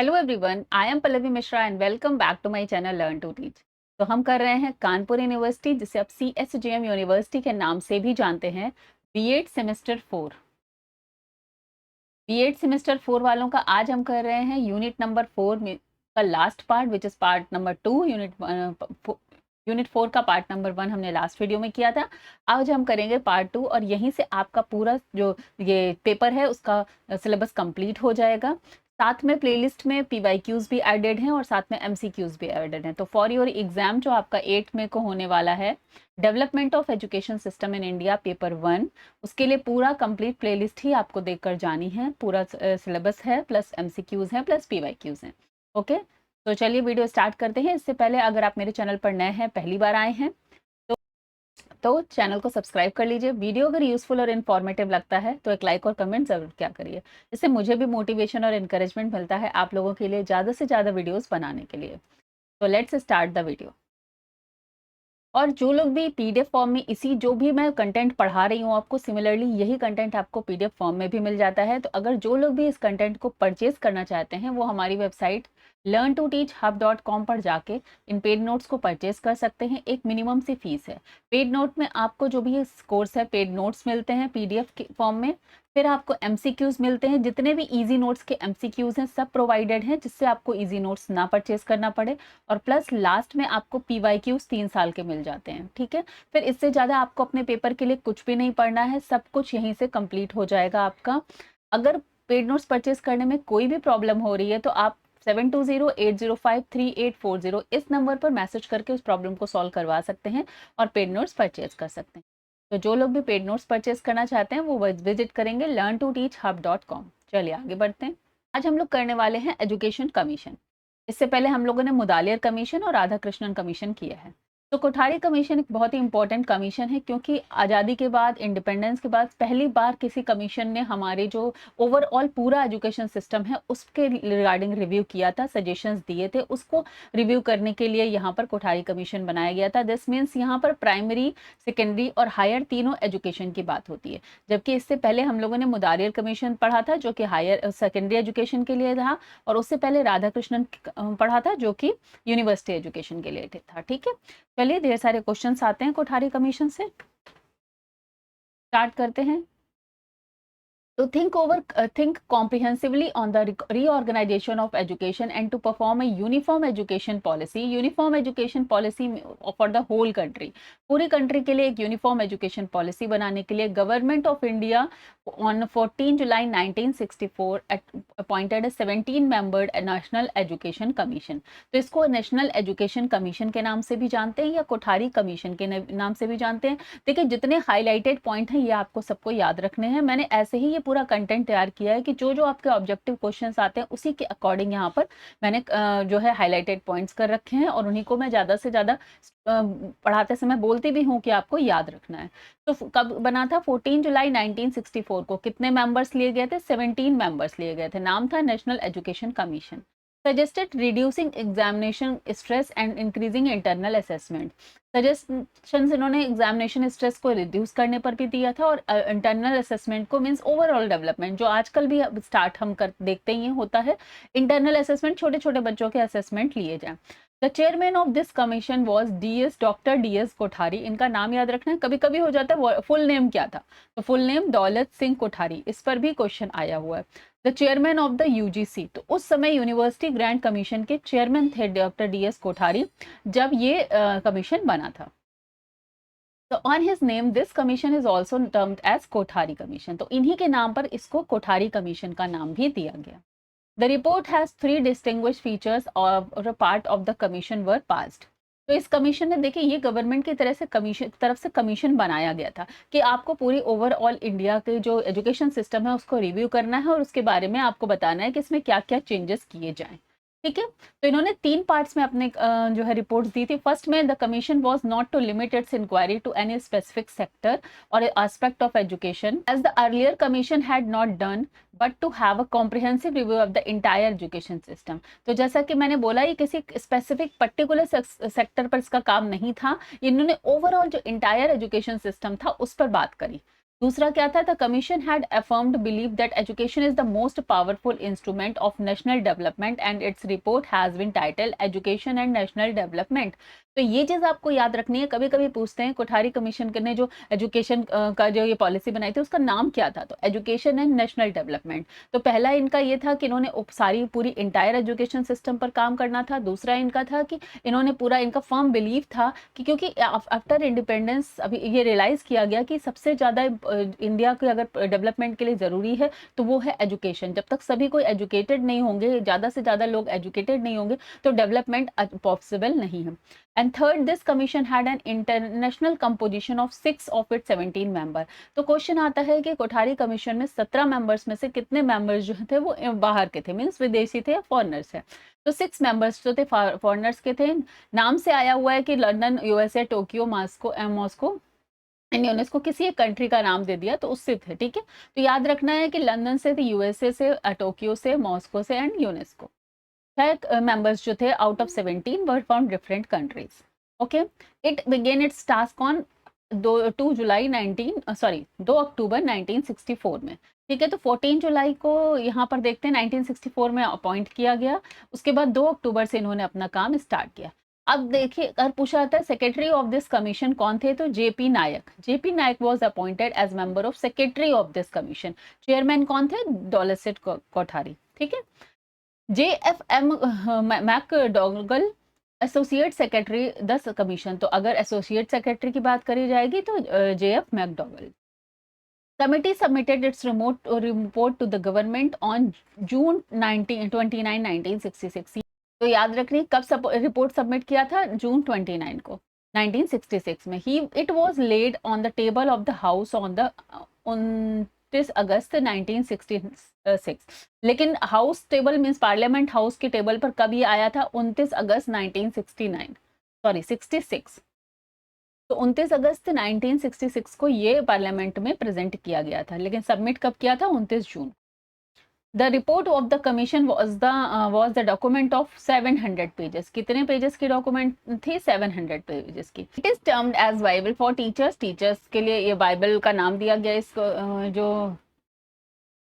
Hello everyone, I am Pallavi Mishra and welcome back to my channel learn to teach. तो हम कर रहे हैं कानपुर यूनिवर्सिटी, जिसे आप CSGM यूनिवर्सिटी के नाम से भी जानते हैं, बीएड सेमेस्टर 4। बीएड सेमेस्टर 4 वालों का आज हम कर रहे हैं यूनिट नंबर 4 में का last part, which is part number 2। Unit 4 का पार्ट नंबर 1 हमने लास्ट वीडियो में किया था। आज हम करेंगे पार्ट 2 और यहीं से आपका पूरा जो ये पेपर है उसका सिलेबस कंप्लीट हो जाएगा। साथ में प्लेलिस्ट में PYQs भी एडेड हैं और साथ में MCQs भी एडेड हैं। तो फॉर योर एग्जाम जो आपका 8 मई को होने वाला है, development of education system in India paper 1, उसके लिए पूरा कंप्लीट प्लेलिस्ट ही आपको देखकर जानी है। पूरा सिलेबस है, प्लस MCQs हैं, प्लस PYQs हैं। ओके, तो चलिए वीडियो स्टार्ट करते हैं। इससे पहले अगर आप मेरे चैनल पर नए हैं, पहली बार आए हैं, तो चैनल को सब्सक्राइब कर लीजिए। वीडियो अगर यूजफुल और इन्फॉर्मेटिव लगता है तो एक लाइक और कमेंट जरूर क्या करिए। इससे मुझे भी मोटिवेशन और इनकरेजमेंट मिलता है आप लोगों के लिए ज़्यादा से ज़्यादा वीडियोस बनाने के लिए। तो लेट्स स्टार्ट द वीडियो। और जो लोग भी PDF फॉर्म में इसी जो भी मैं कंटेंट पढ़ा रही हूँ आपको, सिमिलरली यही कंटेंट आपको PDF फॉर्म में भी मिल जाता है। तो अगर जो लोग भी इस कंटेंट को परचेज करना चाहते हैं, वो हमारी वेबसाइट learn2teachhub.com पर जाके इन पेड नोट्स को परचेज कर सकते हैं। एक मिनिमम सी फीस है। पेड नोट में आपको जो भी कोर्स है, पेड नोट्स मिलते हैं PDF के फॉर्म में। फिर आपको MCQs मिलते हैं, जितने भी इजी नोट्स के MCQs हैं सब प्रोवाइडेड हैं, जिससे आपको इजी नोट्स ना परचेज करना पड़े। और प्लस लास्ट में आपको PYQs 3 साल के मिल जाते हैं। ठीक है, फिर इससे ज़्यादा आपको अपने पेपर के लिए कुछ भी नहीं पढ़ना है, सब कुछ यहीं से कंप्लीट हो जाएगा आपका। अगर पेड नोट्स परचेज करने में कोई भी प्रॉब्लम हो रही है तो आप 7208053840 इस नंबर पर मैसेज करके उस प्रॉब्लम को सॉल्व करवा सकते हैं और पेड नोट्स परचेज कर सकते हैं। तो जो लोग भी पेड नोट्स परचेज करना चाहते हैं वो विजिट करेंगे learn2teachhub.com। चलिए आगे बढ़ते हैं। आज हम लोग करने वाले हैं एजुकेशन कमीशन। इससे पहले हम लोगों ने मुदालियर कमीशन और राधा कृष्णन कमीशन किया है। तो कोठारी कमीशन एक बहुत ही इंपॉर्टेंट कमीशन है, क्योंकि आज़ादी के बाद, इंडिपेंडेंस के बाद पहली बार किसी कमीशन ने हमारे जो ओवरऑल पूरा एजुकेशन सिस्टम है उसके रिगार्डिंग रिव्यू किया था, सजेशंस दिए थे। उसको रिव्यू करने के लिए यहाँ पर कोठारी कमीशन बनाया गया था। दिस मीन्स यहाँ पर प्राइमरी, सेकेंडरी और हायर तीनों एजुकेशन की बात होती है। जबकि इससे पहले हम लोगों ने मुदालियर कमीशन पढ़ा था जो कि हायर सेकेंडरी एजुकेशन के लिए था, और उससे पहले राधा कृष्णन पढ़ा था जो कि यूनिवर्सिटी एजुकेशन के लिए था। ठीक है, चलिए ढेर सारे क्वेश्चंस आते हैं कोठारी कमीशन से, स्टार्ट करते हैं। To think comprehensively on the reorganization of education and to perform a uniform education policy for the whole country। पूरी कंट्री के लिए एक यूनिफॉर्म एजुकेशन पॉलिसी बनाने के लिए government of India on 14 July 1964 appointed 17 membered national education commission. तो इसको national education commission के नाम से भी जानते हैं या कोठारी कमीशन के नाम से भी जानते हैं। देखिए, जितने हाईलाइटेड पॉइंट हैं ये आपको सबको याद रखने हैं। मैंने ऐसे ही ये पूरा कंटेंट तैयार किया है कि जो जो आपके ऑब्जेक्टिव क्वेश्चंस आते हैं उसी के अकॉर्डिंग यहाँ पर मैंने जो है हाईलाइटेड पॉइंट्स कर रखे हैं, और उन्हीं को मैं ज़्यादा से ज़्यादा पढ़ाते समय बोलती भी हूँ कि आपको याद रखना है। तो कब बना था? 14 जुलाई 1964 को। कितने मेंबर्स लिए गए थे? 17 मेंबर्स लिए गए थे। नाम था national education commission. Suggested reducing examination stress and increasing internal assessment. Suggestions इन्होंने एग्जामिनेशन स्ट्रेस को रिड्यूस करने पर भी दिया था, और इंटरनल असेसमेंट को मींस ओवरऑल डेवलपमेंट, जो आजकल भी स्टार्ट हम कर देखते ही होता है। इंटरनल असेसमेंट, छोटे छोटे बच्चों के असेसमेंट लिए जाए। The chairman of this commission was doctor DS Kothari. इनका नाम याद रखना है, कभी कभी हो जाता है फुल नेम क्या था, तो फुल नेम दौलत सिंह कोठारी। इस पर भी क्वेश्चन आया हुआ है। The chairman of the UGC, तो उस समय यूनिवर्सिटी ग्रांट कमीशन के चेयरमैन थे डॉक्टर DS कोठारी जब ये कमीशन बना था। तो on his name this commission is also termed as Kothari commission. तो इन्हीं के नाम पर इसको कोठारी कमीशन का नाम भी दिया गया। The report has 3 distinguished features or a part of the commission were passed। तो इस कमीशन ने, देखिए ये गवर्नमेंट की तरफ से कमीशन बनाया गया था कि आपको पूरी ओवरऑल इंडिया के जो एजुकेशन सिस्टम है उसको रिव्यू करना है और उसके बारे में आपको बताना है कि इसमें क्या क्या चेंजेस किए जाएं। ठीक है, तो इन्होंने 3 पार्ट्स में अपने जो है रिपोर्ट्स दी थी। फर्स्ट में, the commission was not to limit its inquiry to any specific sector और aspect of education as the earlier commission had not done, but to have a comprehensive review of the entire education system. तो जैसा कि मैंने बोला, ये किसी specific particular sector पर इसका काम नहीं था, इन्होंने ओवरऑल जो इंटायर एजुकेशन सिस्टम था उस पर बात करी। दूसरा क्या था, the commission had affirmed believe that education is the most powerful instrument of national development and its report has been title education and national development. तो ये चीज आपको याद रखनी है, कभी कभी पूछते हैं कोठारी कमीशन ने जो एजुकेशन का जो ये पॉलिसी बनाई थी उसका नाम क्या था, तो एजुकेशन एंड नेशनल डेवलपमेंट। तो पहला इनका ये था कि इन्होंने सारी पूरी इंटायर एजुकेशन सिस्टम पर काम करना था। दूसरा इनका था कि इन्होंने पूरा, इनका फर्म बिलीव था कि क्योंकि आफ्टर इंडिपेंडेंस अभी ये रियलाइज किया गया कि सबसे ज्यादा इंडिया के अगर डेवलपमेंट के लिए जरूरी है तो वो है एजुकेशन। जब तक सभी कोई एजुकेटेड नहीं होंगे, ज्यादा से ज्यादा लोग एजुकेटेड नहीं होंगे, तो डेवलपमेंट पॉसिबल नहीं है। And third, this commission had an international composition of 6 of its 17 member। तो क्वेश्चन आता है कि कोठारी कमीशन में 17 मेंबर्स में से कितने मेंबर्स जो थे वो बाहर के थे, मीन्स विदेशी थे या फॉरेनर्स है। तो 6 मेंबर्स जो थे फॉरेनर्स के थे। नाम से आया हुआ है कि London, USA, Tokyo, Moscow and UNESCO, किसी एक कंट्री का नाम दे दिया तो उससे थे, ठीक है। तो याद रखना है कि लंदन से थे, यूएसए से, टोक्यो से, मॉस्को से एंड यूनेस्को। 6 members जो थे out of 17 were from different countries। Okay, it began its task on 2 अक्टूबर 1964 में, ठीक है। तो 14 जुलाई को यहाँ पर देखते हैं 1964 में अपॉइंट किया गया। उसके बाद 2 अक्टूबर से इन्होंने अपना काम स्टार्ट किया। अब देखिए, अगर पूछा जाता है सेक्रेटरी ऑफ दिस कमीशन कौन थे, तो JP Nayak. JP Nayak was appointed as member of secretary of this commission. Chairman कौन थे, दौलत कोठारी, ठीक है। JFM McDougall associate secretary this commission. तो अगर एसोसिएट सेक्रेटरी की बात करी जाएगी तो JF McDougall. Committee submitted its report to the government on June 29, 1966। तो याद रखनी कब रिपोर्ट सबमिट किया था, जून 29 को 1966 में। ही it was laid on the table of the house on the 29 August 1966। लेकिन house table means parliament house के टेबल पर कब ये आया था, 29 अगस्त 66। तो 29 अगस्त 1966 को ये पार्लियामेंट में प्रेजेंट किया गया था, लेकिन सबमिट कब किया था, 29 जून। The report of the commission was the document of 700 pages। कितने पेजेस की डॉक्यूमेंट थी, 700 पेजेस की। It is termed as Bible for teachers। Teachers के लिए ये बाइबल का नाम दिया गया इसको, जो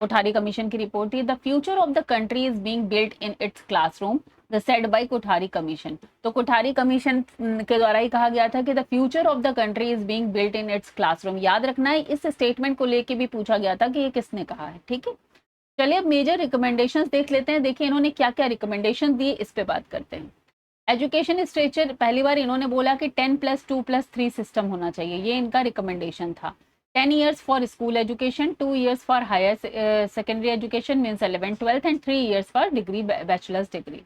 कोठारी कमीशन की रिपोर्ट थी। The future of the country is being built in its classroom, the said bye Kothari commission. तो कोठारी कमीशन के द्वारा ही कहा गया था कि the future of the country is being built in its classroom. याद रखना है, इस स्टेटमेंट को लेके भी पूछा गया था कि ये किसने कहा है, ठीक है। चलिए अब मेजर रिकमेंडेशंस देख लेते हैं। देखिए इन्होंने क्या क्या रिकमेंडेशन दी, इस पे बात करते हैं। एजुकेशन स्ट्रक्चर, पहली बार इन्होंने बोला कि 10+2+3 सिस्टम होना चाहिए, ये इनका रिकमेंडेशन था। 10 years for school education, 2 years for higher secondary education means 11th 12th and 3 years for degree, bachelors degree,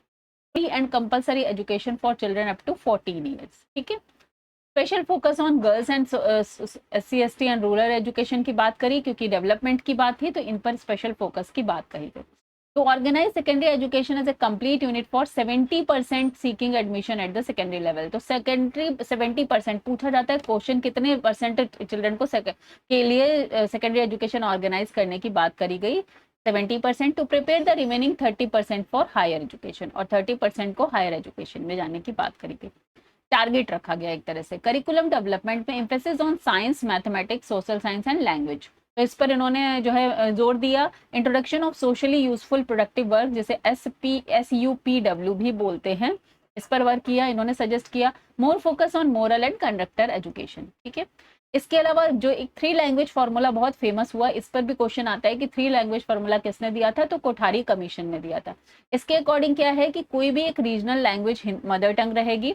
and compulsory education for children up to 14 years, ठीक है। Special focus on girls and SC ST and rural education की बात करी, क्योंकि development की बात थी तो इन पर स्पेशल फोकस की बात कही गई। तो organize secondary education as a complete unit for 70% seeking admission at the secondary level. तो सेकेंडरी 70% पूछा जाता है क्वेश्चन, कितने परसेंट चिल्ड्रन को के लिए सेकेंडरी एजुकेशन ऑर्गेनाइज करने की बात करी गई, 70%। To prepare the remaining 30% for higher education, और 30% को हायर एजुकेशन में जाने की बात करी गई। टारगेट रखा गया एक तरह से। करिकुलम डेवलपमेंट में emphasis on science, mathematics, social science and language. तो इस पर इन्होंने जो है जोर दिया। Introduction of socially useful productive work, जिसे SUPW भी बोलते हैं, इस पर वर्क किया इन्होंने, सजेस्ट किया। More focus on moral and conductor education, ठीक है। इसके अलावा जो एक 3 लैंग्वेज फार्मूला बहुत फेमस हुआ, इस पर भी क्वेश्चन आता है कि 3 लैंग्वेज फार्मूला किसने दिया था, तो कोठारी कमीशन ने दिया था। इसके अकॉर्डिंग क्या है कि कोई भी एक रीजनल लैंग्वेज मदर टंग रहेगी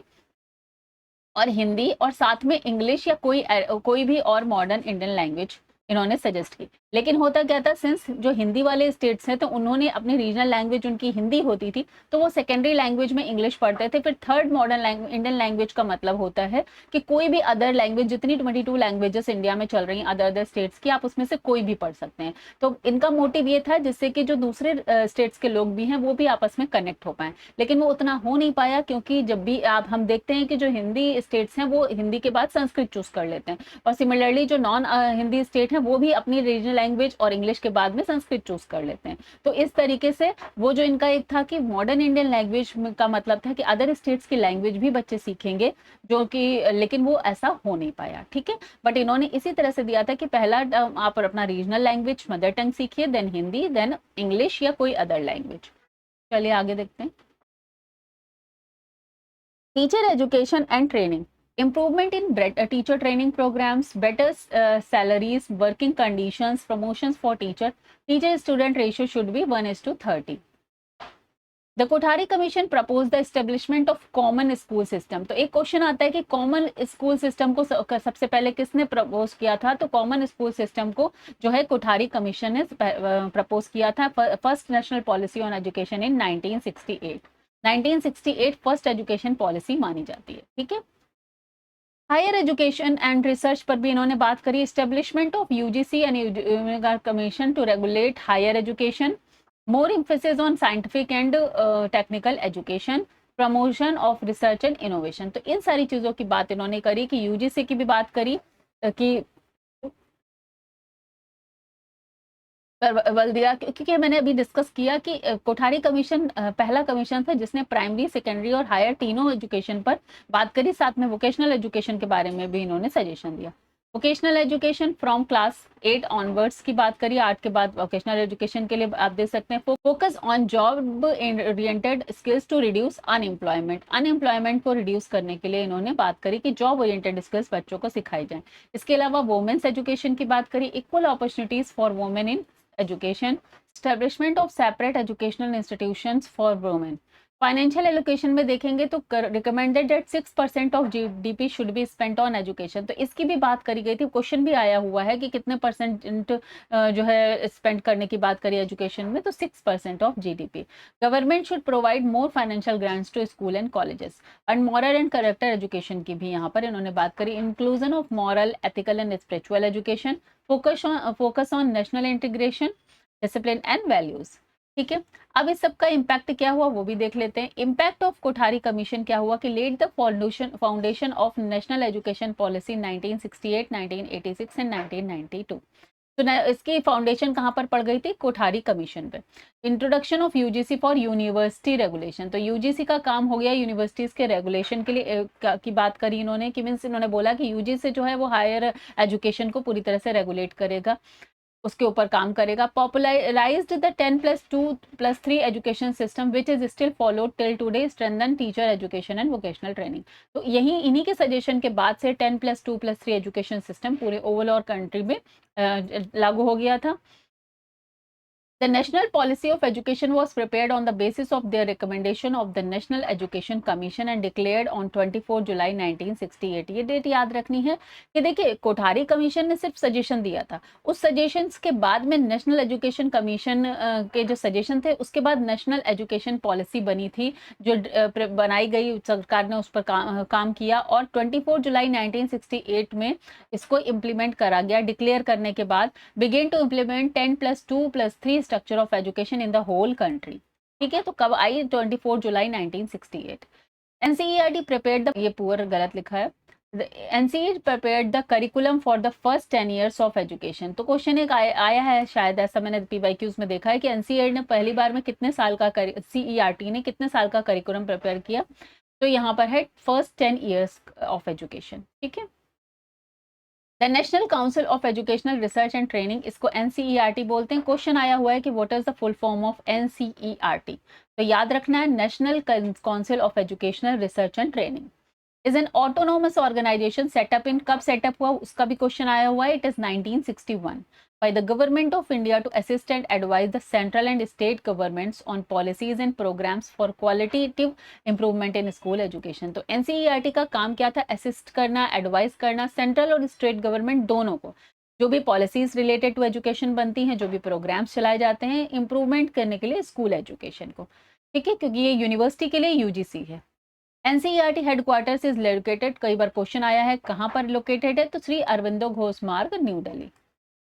और हिंदी, और साथ में इंग्लिश या कोई भी और मॉडर्न इंडियन लैंग्वेज इन्होंने सजेस्ट की। लेकिन होता क्या था, सिंस जो हिंदी वाले स्टेट्स हैं तो उन्होंने अपनी रीजनल लैंग्वेज उनकी हिंदी होती थी, तो वो सेकेंडरी लैंग्वेज में इंग्लिश पढ़ते थे। फिर थर्ड मॉडर्न इंडियन लैंग्वेज का मतलब होता है कि कोई भी अदर लैंग्वेज, जितनी 22 लैंग्वेजेस इंडिया में चल रही हैं अदर स्टेट्स की, आप उसमें से कोई भी पढ़ सकते हैं। तो इनका मोटिव ये था जिससे कि जो दूसरे स्टेट्स के लोग भी हैं वो भी आपस में कनेक्ट हो पाए। लेकिन वो उतना हो नहीं पाया, क्योंकि जब भी हम देखते हैं कि जो हिंदी स्टेट्स हैं वो हिंदी के बाद संस्कृत चूज कर लेते हैं, और सिमिलरली जो नॉन हिंदी स्टेट हैं वो भी अपनी रीजनल लैंग्वेज और इंग्लिश के बाद में संस्कृत चूज कर लेते हैं। तो इस तरीके से वो जो इनका एक था कि मॉडर्न इंडियन लैंग्वेज का मतलब था कि अदर स्टेट्स की लैंग्वेज भी बच्चे सीखेंगे, जो कि लेकिन वो ऐसा हो नहीं पाया, ठीक है। बट इन्होंने इसी तरह से दिया था कि पहला आप अपना रीजनल लैंग्वेज मदर टंग सीखिए, देन हिंदी, देन इंग्लिश या कोई अदर लैंग्वेज। चलिए आगे देखते हैं। Teacher education and training. Improvement in teacher training programs, better salaries, working conditions, promotions for teacher. Teacher-student ratio should be 1:30. The Kothari Commission proposed the establishment of common school system. तो एक question आता है कि common school system को सबसे पहले किसने propose किया था? तो कॉमन स्कूल सिस्टम को जो है कोठारी कमीशन ने प्रपोज किया था। First national policy on education in 1968। 1968 first education policy मानी जाती है, ठीक है। हायर एजुकेशन एंड रिसर्च पर भी इन्होंने बात करी। Establishment of UGC and commission to regulate higher education, more emphasis on scientific and technical education, promotion of research and innovation. तो इन सारी चीजों की बात इन्होंने करी कि यूजीसी की भी बात करी कि बल दिया, क्योंकि मैंने अभी डिस्कस किया कि कोठारी कमीशन पहला कमीशन था जिसने प्राइमरी, सेकेंडरी और हायर तीनों एजुकेशन पर बात करी। साथ में वोकेशनल एजुकेशन के बारे में भी इन्होंने सजेशन दिया। Vocational education from class 8 onwards की बात करी। 8 के बाद वोकेशनल एजुकेशन के लिए आप देख सकते हैं focus on job oriented skills to reduce unemployment. Unemployment को रिड्यूस करने के लिए इन्होंने बात करी कि जॉब ओरिएंटेड स्किल्स बच्चों को सिखाई जाए। इसके अलावा वुमेन्स एजुकेशन की बात करी, equal opportunities for women in education, establishment of separate educational institutions for women. Financial allocation में देखेंगे तो recommended that 6% of GDP should be spent on education. तो इसकी भी बात करी गई थी, क्वेश्चन भी आया हुआ है कि कितने परसेंट जो है स्पेंड करने की बात करी एजुकेशन में, तो 6% of GDP. Government should provide more financial grants to school and colleges. And moral and character education की भी यहाँ पर इन्होंने बात करी। Inclusion of moral, ethical and spiritual education, focus on national integration, discipline and values, ठीक है। अब इस सब का इम्पैक्ट क्या हुआ वो भी देख लेते हैं। इम्पैक्ट ऑफ कोठारी कमीशन क्या हुआ कि led the foundation of national education policy 1968, 1986 and 1992। तो इसकी फाउंडेशन कहाँ पर पड़ गई थी? कोठारी कमीशन पे। Introduction of UGC for university regulation. तो यूजीसी का काम हो गया यूनिवर्सिटीज के रेगुलेशन के लिए की बात करी इन्होंने, कि मीन्स इन्होंने बोला कि यूजीसी जो है वो हायर एजुकेशन को पूरी तरह से रेगुलेट करेगा, उसके ऊपर काम करेगा। Popularised the 10+2+3 education system which is still followed till today, strengthen teacher education and vocational training. तो यही इन्हीं के सजेशन के बाद से 10+2+3 एजुकेशन सिस्टम पूरे ओवरऑल कंट्री में लागू हो गया था। The national policy of education was prepared on the basis of their recommendation of the National Education Commission and declared on 24 जुलाई 1968। ये डेट याद रखनी है कि देखिए कोठारी कमीशन ने सिर्फ सजेशन दिया था, उस सजेशंस के बाद में नेशनल एजुकेशन कमीशन के जो सजेशन थे उसके बाद नेशनल एजुकेशन पॉलिसी बनी थी, जो बनाई गई, सरकार ने उस पर काम किया और 24 जुलाई 1968 में इसको इम्प्लीमेंट करा गया। डिक्लेयर करने के बाद begin to implement 10+2+3 structure of education in the whole country, ठीक है। तो कब आई? 24 जुलाई 1968। एनसीईआरटी प्रिपेयर्ड द, ये पूरा गलत लिखा है, NCERT prepared the curriculum for the first 10 years of education. तो क्वेश्चन एक आया है, शायद ऐसा मैंने पीवाईक्यूज में देखा है कि एनसीईआरटी ने पहली बार में कितने साल का सीईआरटी ने कितने साल का करिकुलम प्रिपेयर किया? तो यहाँ पर है फर्स्ट 10 years ऑफ एजुकेशन, ठीक है। The national council of educational research and training, इसको एनसीईआरटी बोलते हैं। क्वेश्चन आया हुआ है कि what is the full form of NCERT? तो याद रखना है national council of educational research and training is an autonomous organisation setup in, कब सेटअप हुआ उसका भी क्वेश्चन आया हुआ है। It is 1961 by the government of India to assist and advise the central and state governments on policies and programs for qualitative improvement in school education। तो NCERT का काम क्या था? असिस्ट करना, एडवाइस करना सेंट्रल और स्टेट गवर्नमेंट दोनों को, जो भी पॉलिसीज रिलेटेड टू एजुकेशन बनती हैं, जो भी प्रोग्राम्स चलाए जाते हैं इंप्रूवमेंट करने के लिए स्कूल एजुकेशन को, ठीक है, क्योंकि ये यूनिवर्सिटी के लिए यूजीसी है। एनसीईआरटी हेडक्वार्टर्स इज लोकेटेड, कई बार क्वेश्चन आया है कहाँ पर लोकेटेड है, तो श्री अरविंदो घोष मार्ग, न्यू दिल्ली,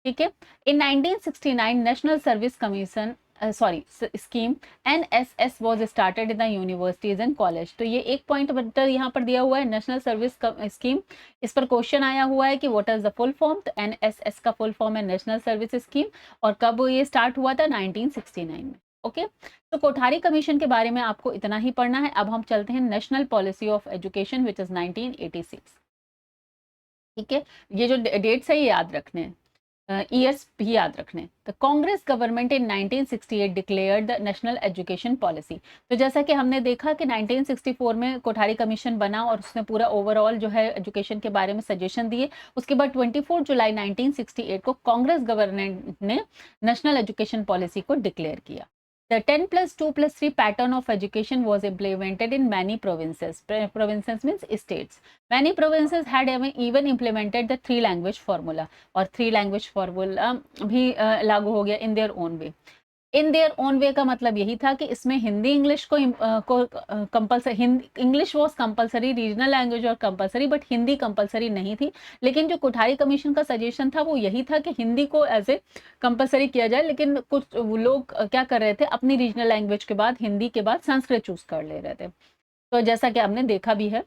ठीक है। इन 1969 national service commission sorry scheme NSS was started in the universities and college। तो ये एक पॉइंट मतलब यहाँ पर दिया हुआ है नेशनल सर्विस स्कीम। इस पर क्वेश्चन आया हुआ है कि what is the full form. तो NSS का फुल फॉर्म है नेशनल सर्विस स्कीम। और कब ये स्टार्ट हुआ था? 1969 में। ओके तो कोठारी कमीशन के बारे में आपको इतना ही पढ़ना है। अब हम चलते हैं national policy of education which is 1986। ठीक है, ये जो डेट्स है ये याद रखने हैं, ईयर्स भी याद रखने। The Congress government in 1968 declared the national education policy. तो जैसा कि हमने देखा कि 1964 में कोठारी कमीशन बना और उसने पूरा ओवरऑल जो है एजुकेशन के बारे में सजेशन दिए। उसके बाद 24 जुलाई 1968 को कांग्रेस गवर्नमेंट ने नेशनल एजुकेशन पॉलिसी को डिक्लेयर किया। The 10+2+3 pattern of education was implemented in many provinces. Provinces means states. Many provinces had even implemented the 3 language formula और 3 language formula भी लागू हो गया in their own way। In their own way का मतलब यही था कि इसमें हिंदी इंग्लिश को compulsory, English was compulsory, regional language और कंपलसरी, बट हिंदी कंपलसरी नहीं थी। लेकिन जो कोठारी कमीशन का सजेशन था वो यही था कि हिंदी को एज ए कंपलसरी किया जाए। लेकिन कुछ लोग क्या कर रहे थे, अपनी रीजनल लैंग्वेज के बाद हिंदी के बाद संस्कृत चूज कर ले रहे थे। तो जैसा कि हमने देखा भी है।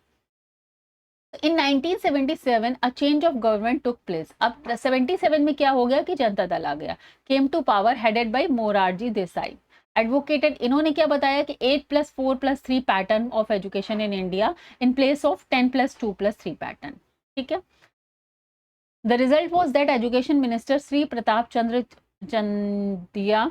इन 1977 a change of government took place. अब 77 में क्या हो गया कि जनता दल आ गया, came to power headed by Morarji Desai. Advocated, इन्होंने क्या बताया कि 8+4+3 pattern of education in India in place of 10+2+3 pattern. ठीक है, the result was that education minister Shri Pratap Chandra Chandiya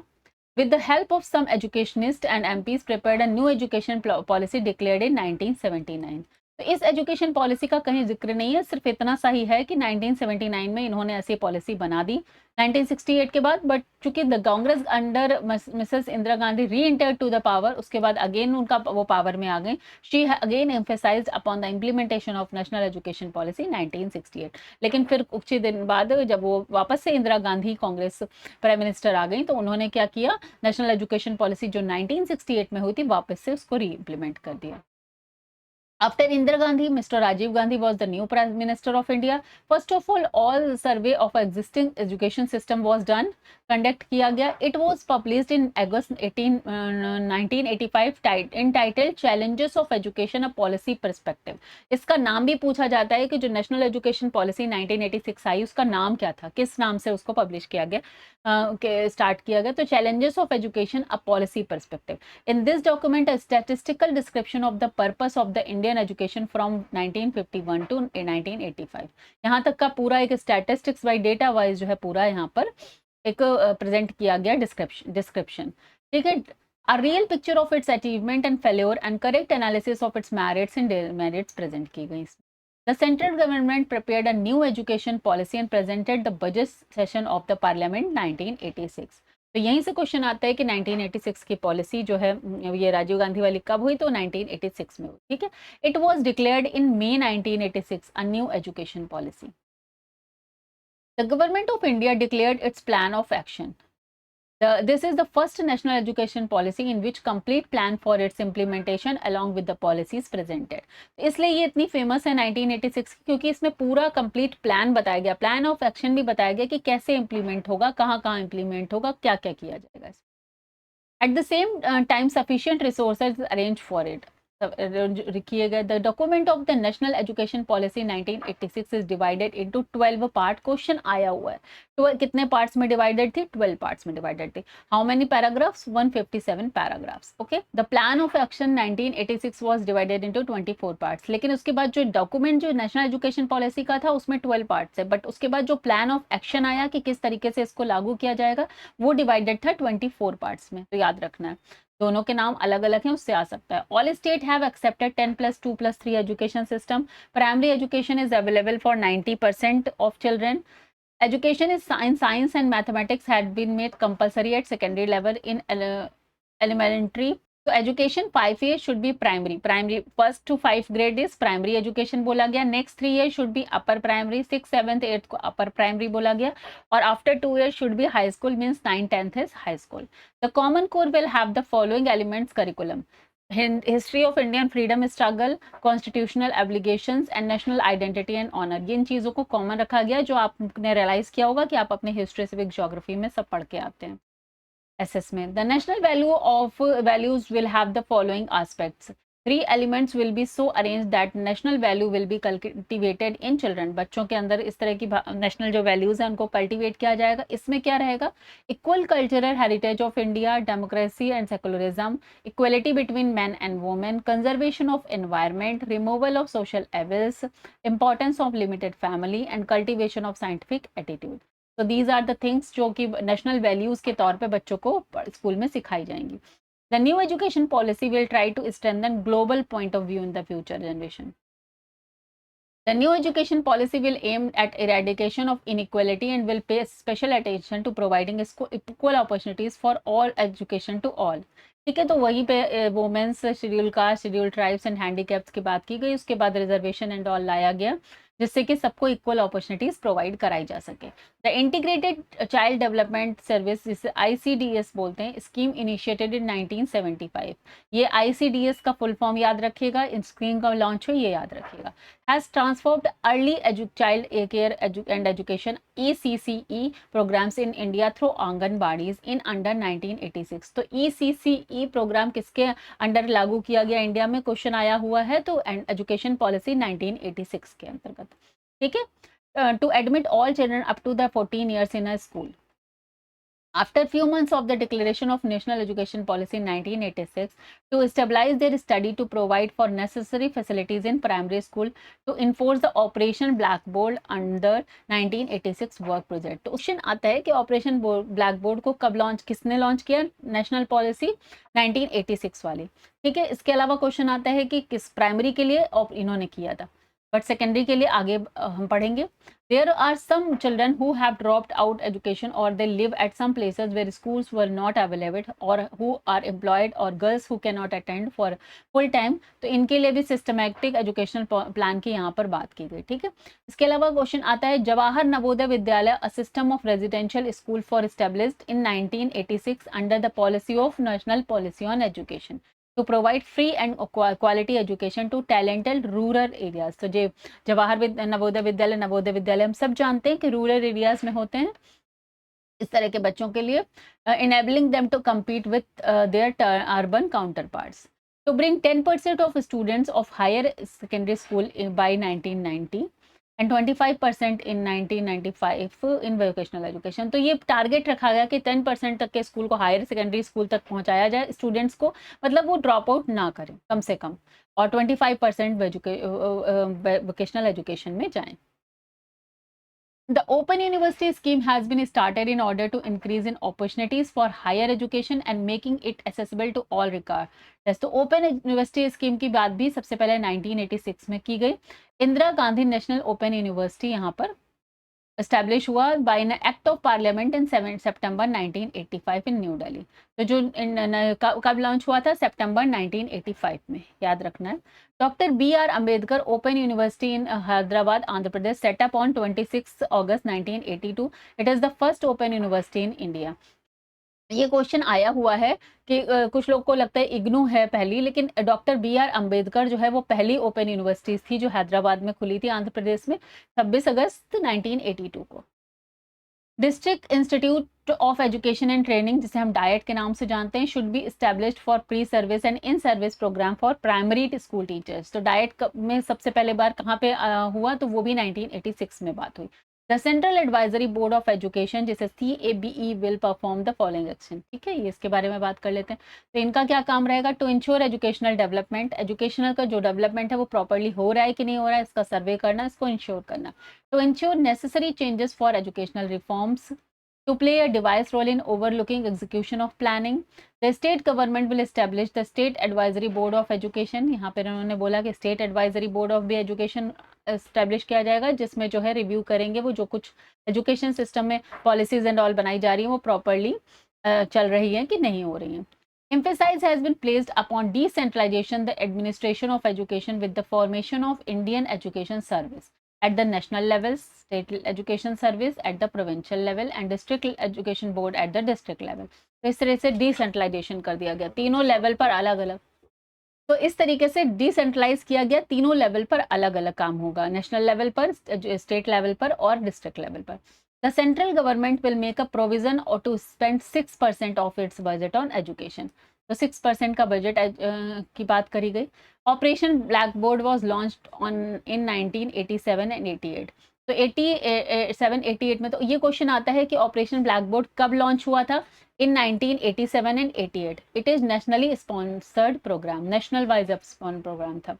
with the help of some educationists and MPs prepared a new education policy declared in 1979। तो इस education policy का कहीं जिक्र नहीं है, सिर्फ इतना सा ही है कि 1979 में इन्होंने ऐसी पॉलिसी बना दी 1968 के बाद। बट चूंकि the Congress under Mrs Indira Gandhi री एंटर्ड टू द पावर, उसके बाद अगेन उनका वो पावर में आ गए। She again emphasised upon the implementation of national education policy 1968। लेकिन फिर कुछ दिन बाद जब वो वापस से इंदिरा गांधी कांग्रेस प्राइम मिनिस्टर आ गई तो उन्होंने क्या किया, नेशनल एजुकेशन पॉलिसी जो 1968 में हुई थी वापस से उसको री इम्प्लीमेंट कर दिया। After Indira Gandhi, Mr. Rajiv Gandhi was the new Prime Minister of India. First of all survey of existing education system was done, conduct किया गया। It was published in August 1985 entitled Challenges of Education, a Policy Perspective। इसका नाम भी पूछा जाता है कि जो नेशनल एजुकेशन पॉलिसी 1986 आई उसका नाम क्या था, किस नाम से उसको पब्लिश किया गया, स्टार्ट किया गया। तो challenges of education, a policy perspective. In this document, a statistical description of the purpose of the Indian education from 1951 to 1985। यहाँ तक का पूरा एक स्टैटिस्टिक्स बाय डेटा वाइज जो है पूरा यहाँ पर एक प्रेजेंट किया गया डिस्क्रिप्शन। ठीक है, a real picture of its achievement and failure and correct analysis of its merits and demerits present की गई। The central government prepared a new education policy and presented the budget session of the parliament 1986। तो यहीं से question आता है कि 1986 की policy जो है ये राजीव गांधी वाली कब हुई, तो 1986 में हुई। ठीक है, it was declared in May 1986 a new education policy. The government of India declared its plan of action. This is the first national education policy in which complete plan for its implementation along with the policies presented। इसलिए ये इतनी famous है 1986 की क्योंकि इसमें पूरा complete plan बताया गया, प्लान ऑफ एक्शन भी बताया गया कि कैसे इंप्लीमेंट होगा, कहाँ कहाँ इंप्लीमेंट होगा, क्या क्या किया जाएगा। At the same time, sufficient resources arranged for it। किए गए। The document of the national education policy 1986 is divided into 12 part. Question आया हुआ है, 12 कितने पार्ट्स में डिवाइडेड थी? 12 पार्ट्स में डिवाइडेड थी। How many paragraphs? 157 paragraphs. Okay, the plan of action 1986 was divided into 24 parts. लेकिन उसके बाद जो डॉक्यूमेंट जो नेशनल एजुकेशन पॉलिसी का था उसमें 12 पार्ट्स है, बट उसके बाद जो प्लान ऑफ एक्शन आया कि किस तरीके से इसको लागू किया जाएगा वो डिवाइडेड था 24 पार्ट्स में। तो याद रखना है, दोनों के नाम अलग अलग हैं, उससे आ सकता है। All state have accepted 10+2+3 education system. Primary education is available for 90% of children. Education is in science and mathematics had been made compulsory at secondary level in elementary। तो education 5 years should be primary. Primary 1st to 5th grade is primary education बोला गया। Next 3 years should be upper primary. 6th 7th 8th को upper primary बोला गया। और after 2 years should be high school, means 9th 10th is high school. The common core will have the following elements curriculum: history of Indian freedom struggle, constitutional obligations and national identity and honour. ये इन चीज़ों को common रखा गया जो आपने realise किया होगा कि आप अपने हिस्ट्री सिविक ज्योग्राफी में सब पढ़ के आते हैं। assessment. The national value of values will have the following aspects. Three elements will be so arranged that national value will be cultivated in children. बच्चों के अंदर इस तरह की नेशनल जो वैल्यूज हैं उनको कल्टिवेट किया जाएगा. इसमें क्या रहेगा? Equal cultural heritage of India, democracy and secularism, equality between men and women, conservation of environment, removal of social evils, importance of limited family and cultivation of scientific attitude. तो these are the things जो कि national values के तौर पे बच्चों को school में सिखाई जाएंगी. The new education policy will try to strengthen global point of view in the future generation. The new education policy will aim at eradication of inequality and will pay special attention to providing equal opportunities for all education to all. ठीक है, तो वहीं पे womens, schedule caste, schedule tribes and handicaps की बात की गई. उसके बाद रिजर्वेशन एंड ऑल लाया गया जिससे कि सबको इक्वल अपॉर्चुनिटीज प्रोवाइड कराई जा सके. The integrated child development service, जिसे ICDS बोलते हैं, स्कीम इनिशिएटेड इन 1975. ये ICDS का फुल फॉर्म याद रखिएगा, इन स्कीम का लॉन्च हो ये याद रखिएगा. has transformed early child care and education ECCE programs in India through anganwadis in under 1986. तो ECCE प्रोग्राम किसके अंडर लागू किया गया इंडिया में, क्वेश्चन आया हुआ है, तो एजुकेशन पॉलिसी 1986 के अंतर्गत. ठीक है, to admit all children up to the 14 years in a school. After few months of the declaration of National Education Policy in 1986, to stabilize their study, to provide for necessary facilities in primary school, to enforce the Operation Blackboard under 1986 work project. तो question आता है कि operation blackboard को कब launch, किसने launch किया? National policy 1986 वाली. ठीक है, इसके अलावा क्वेश्चन आता है कि किस प्राइमरी के लिए इन्होंने किया था, बट सेकेंडरी के लिए आगे हम पढ़ेंगे. There are some children who have dropped out education or they live at some places where schools were not available or who are employed or girls who cannot attend for full time. तो इनके लिए भी systematic educational plan की यहाँ पर बात की गई. ठीक है, इसके अलावा क्वेश्चन आता है Jawahar Navodaya Vidyalaya, a system of residential school for established in 1986 under the policy of national policy on education to provide free and quality education to talented rural areas. तो जवाहर नवोदय विद्यालय हम सब जानते हैं कि रूरल एरियाज में होते हैं इस तरह के बच्चों के लिए, enabling them to compete with their urban counterparts. To bring 10% of students of higher secondary school by 1990 and 25% in 1995 in vocational education. तो ये टारगेट रखा गया कि 10% तक के स्कूल को, हायर सेकेंडरी स्कूल तक पहुंचाया जाए स्टूडेंट्स को, मतलब वो ड्रॉप आउट ना करें कम से कम, और 25% वोकेशनल एजुकेशन में जाएं. The Open University scheme has been started in order to increase in opportunities for higher education and making it accessible to all regardless. तो ओपन यूनिवर्सिटी स्कीम की बात भी सबसे पहले 1986 में की गई. Indira Gandhi national open university यहाँ पर एस्टैब्लिश हुआ by an act of parliament in September 1985 in New Delhi. तो जो कब लॉन्च हुआ था? सितंबर 1985 में, याद रखना है. Doctor BR Ambedkar open university in Hyderabad Andhra Pradesh, set up on 26 अगस्त 1982. It is the first open university in India. ये क्वेश्चन आया हुआ है कि कुछ लोग को लगता है इग्नू है पहली, लेकिन डॉक्टर BR अम्बेडकर जो है वो पहली ओपन यूनिवर्सिटी थी जो हैदराबाद में खुली थी आंध्र प्रदेश में 26 अगस्त 1982 को. District institute of education and training, जिसे हम डाइट के नाम से जानते हैं, should be established for pre service and in service programme for primary school teachers. तो डाइट में सबसे पहले बार कहाँ पे हुआ? तो वो भी 1986 में बात हुई. The central advisory board of education, जिसे CABE will perform the following action. ठीक है, ये इसके बारे में बात कर लेते हैं. तो इनका क्या काम रहेगा? To ensure educational development, educational का जो डेवलपमेंट है वो प्रॉपर्ली हो रहा है कि नहीं हो रहा है, इसका सर्वे करना, इसको इंश्योर करना. To ensure necessary changes for educational reforms, to play a device role in overlooking execution of planning. The state government will establish the State Advisory Board of Education. यहाँ पर उन्होंने बोला कि State Advisory Board of the Education establish किया जाएगा, जिसमें जो है रिव्यू करेंगे वो जो कुछ एजुकेशन सिस्टम में पॉलिसीज एंड ऑल बनाई जा रही हैं वो प्रॉपरली चल रही हैं कि नहीं हो रही हैं. Emphasis has been placed upon decentralization, the administration of education with the formation of Indian Education Service at the national level, state education service at the provincial level and district education board at the district level. तो इस तरह से decentralisation कर दिया गया तीनों level पर अलग अलग. तो इस तरीके से डिसेंट्रलाइज किया गया, तीनों लेवल पर अलग अलग काम होगा, नेशनल लेवल पर, स्टेट लेवल पर और डिस्ट्रिक्ट लेवल पर. The central government will make a provision or to spend 6% of its budget on education. तो 6% का बजट की बात करी गई. Operation black board was launched on in 1987 and 88. तो 87 88 में तो ये क्वेश्चन आता है कि ऑपरेशन ब्लैक बोर्ड कब लॉन्च हुआ था. In 1987 and 88. It is nationally sponsored programme, national wise programme था.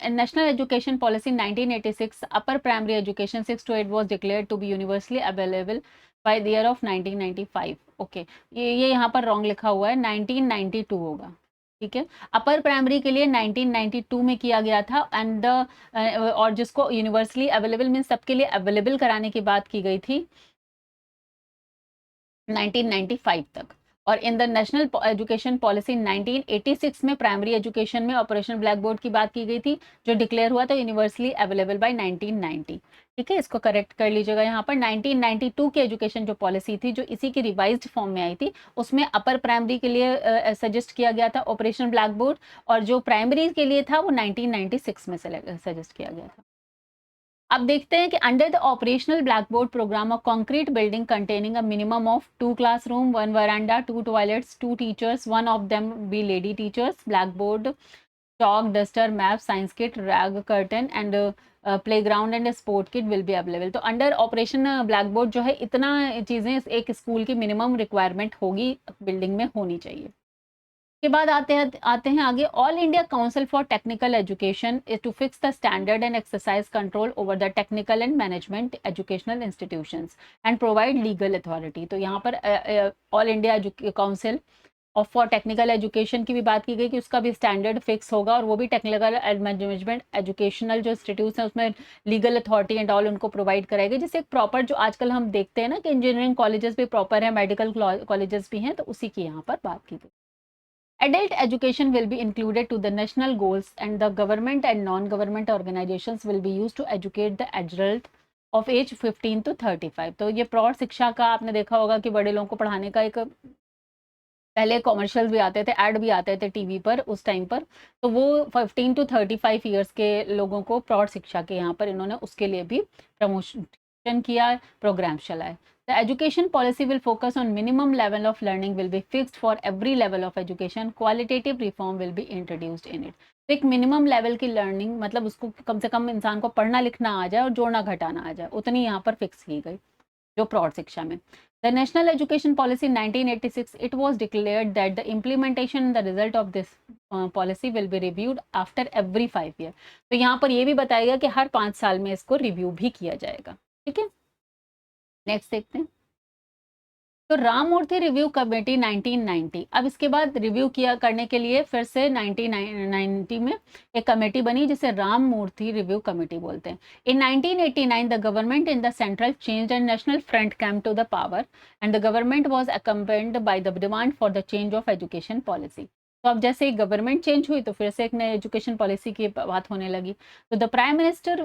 National Education Policy 1986, upper primary education 6 to 8 was declared to be universally available by the year of 1995. Okay ये यहाँ पर wrong लिखा हुआ है, 1992 होगा. ठीक है, अपर प्राइमरी के लिए 1992 में किया गया था. एंड और जिसको यूनिवर्सली अवेलेबल मीन सबके लिए अवेलेबल कराने की बात की गई थी 1995 तक. और in the national education policy 1986 में प्राइमरी एजुकेशन में ऑपरेशन ब्लैक बोर्ड की बात की गई थी, जो डिक्लेयर हुआ था यूनिवर्सली अवेलेबल बाय 1990. ठीक है, इसको करेक्ट कर लीजिएगा. यहाँ पर 1992 की एजुकेशन जो पॉलिसी थी, जो इसी की रिवाइज्ड फॉर्म में आई थी, उसमें अपर प्राइमरी के लिए सजेस्ट किया गया था ऑपरेशन ब्लैक बोर्ड, और जो प्राइमरी के लिए था वो 1996 में सजेस्ट किया गया था. अब देखते हैं कि under the operational black board programme, a concrete building containing a minimum of 2 classroom, 1 veranda, 2 toilets, 2 teachers, one of them be lady teachers, black board, chalk, duster, map, science kit, rag curtain and playground and sport kit will be available. तो under operation black board जो है, इतना चीज़ें एक school की minimum requirement होगी, building में होनी चाहिए. के बाद आते हैं आगे. All India council for technical education is to fix the standard and exercise control over the technical and management educational institutions and provide legal authority. तो यहाँ पर all India council of for technical education की भी बात की गई कि उसका भी स्टैंडर्ड फिक्स होगा, और वो भी टेक्निकल मैनेजमेंट एजुकेशनल जो इंस्टीट्यूट हैं उसमें लीगल अथॉरिटी एंड ऑल उनको प्रोवाइड कराएगी. जैसे एक प्रॉपर जो आजकल हम देखते हैं ना कि इंजीनियरिंग कॉलेजेस भी प्रॉपर है, मेडिकल कॉलेजेस भी हैं, तो उसी की यहाँ पर बात की गई. Adult education will be included to the national goals, and the government and non-government organizations will be used to educate the adult of age 15 to 35. तो ये प्रौढ़ शिक्षा का आपने देखा होगा कि बड़े लोगों को पढ़ाने का एक, पहले कॉमर्शियल भी आते थे, ऐड भी आते थे टीवी पर उस टाइम पर, तो वो 15 टू 35 ईयर्स के लोगों को प्रौढ़ शिक्षा के यहाँ पर इन्होंने उसके लिए भी प्रमोशन किया, प्रोग्राम चलाए. The education policy will focus on minimum level of learning will be fixed for every level of education. Qualitative reform will be introduced in it. तो एक मिनिमम लेवल की लर्निंग, मतलब उसको कम से कम इंसान को पढ़ना लिखना आ जाए और जोड़ना घटाना आ जाए, उतनी यहाँ पर फिक्स की गई जो प्रौढ़ शिक्षा में. The National Education Policy 1986, it was declared that the implementation and the result of this policy will be reviewed after every 5 years. तो यहाँ पर ये भी बताया गया कि हर 5 साल में इसको रिव्यू भी किया जाएगा. ठीक है, नेक्स्ट देखते हैं. तो राम मूर्ति रिव्यू कमेटी 1990. अब इसके बाद रिव्यू किया करने के लिए फिर से 1990 में एक कमेटी बनी जिसे राम मूर्ति रिव्यू कमेटी बोलते हैं. In 1989 the government in the central change and national front came to the power, and the government was accompanied by the demand for the change of education policy. तो अब जैसे government change हुई तो फिर से एक नई एजुकेशन पॉलिसी की बात होने लगी. तो the prime minister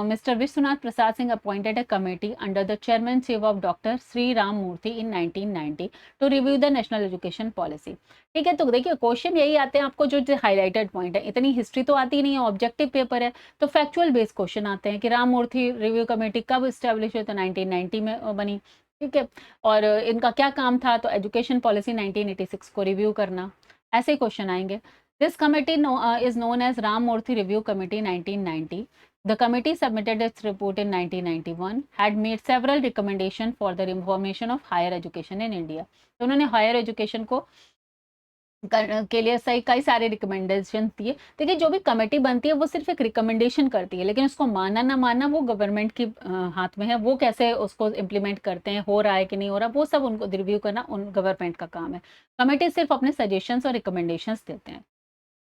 mister Vishwanath Prasad Singh appointed a committee under the chairmanship of doctor Shri Ram Murti in 1990 to review the national education policy. ठीक है, तो देखिए क्वेश्चन यही आते हैं आपको जो हाईलाइटेड पॉइंट है, इतनी हिस्ट्री तो आती नहीं है, ऑब्जेक्टिव पेपर है, तो फैक्चुअल बेस्ड क्वेश्चन आते हैं कि राम मूर्ति रिव्यू कमेटी कब स्टैब्लिश हुई, तो 1990 में बनी. ठीक है, और इनका क्या काम था, तो एजुकेशन पॉलिसी 1986 को रिव्यू करना, ऐसे क्वेश्चन आएंगे. This committee is known as Ram Murti review committee 1990. The committee submitted its report in 1991, had made several recommendations for the reformation of higher education in India. तो उन्होंने हायर एजुकेशन को के लिए सही कई सारे रिकमेंडेशन दिए. देखिए जो भी कमेटी बनती है वो सिर्फ एक रिकमेंडेशन करती है, लेकिन उसको मानना ना मानना वो गवर्नमेंट के हाथ में है. वो कैसे उसको इम्प्लीमेंट करते हैं, हो रहा है कि नहीं हो रहा, वो सब उनको रिव्यू करना उन गवर्नमेंट का काम है. कमेटी सिर्फ अपने सजेशंस और रिकमेंडेशंस देते हैं.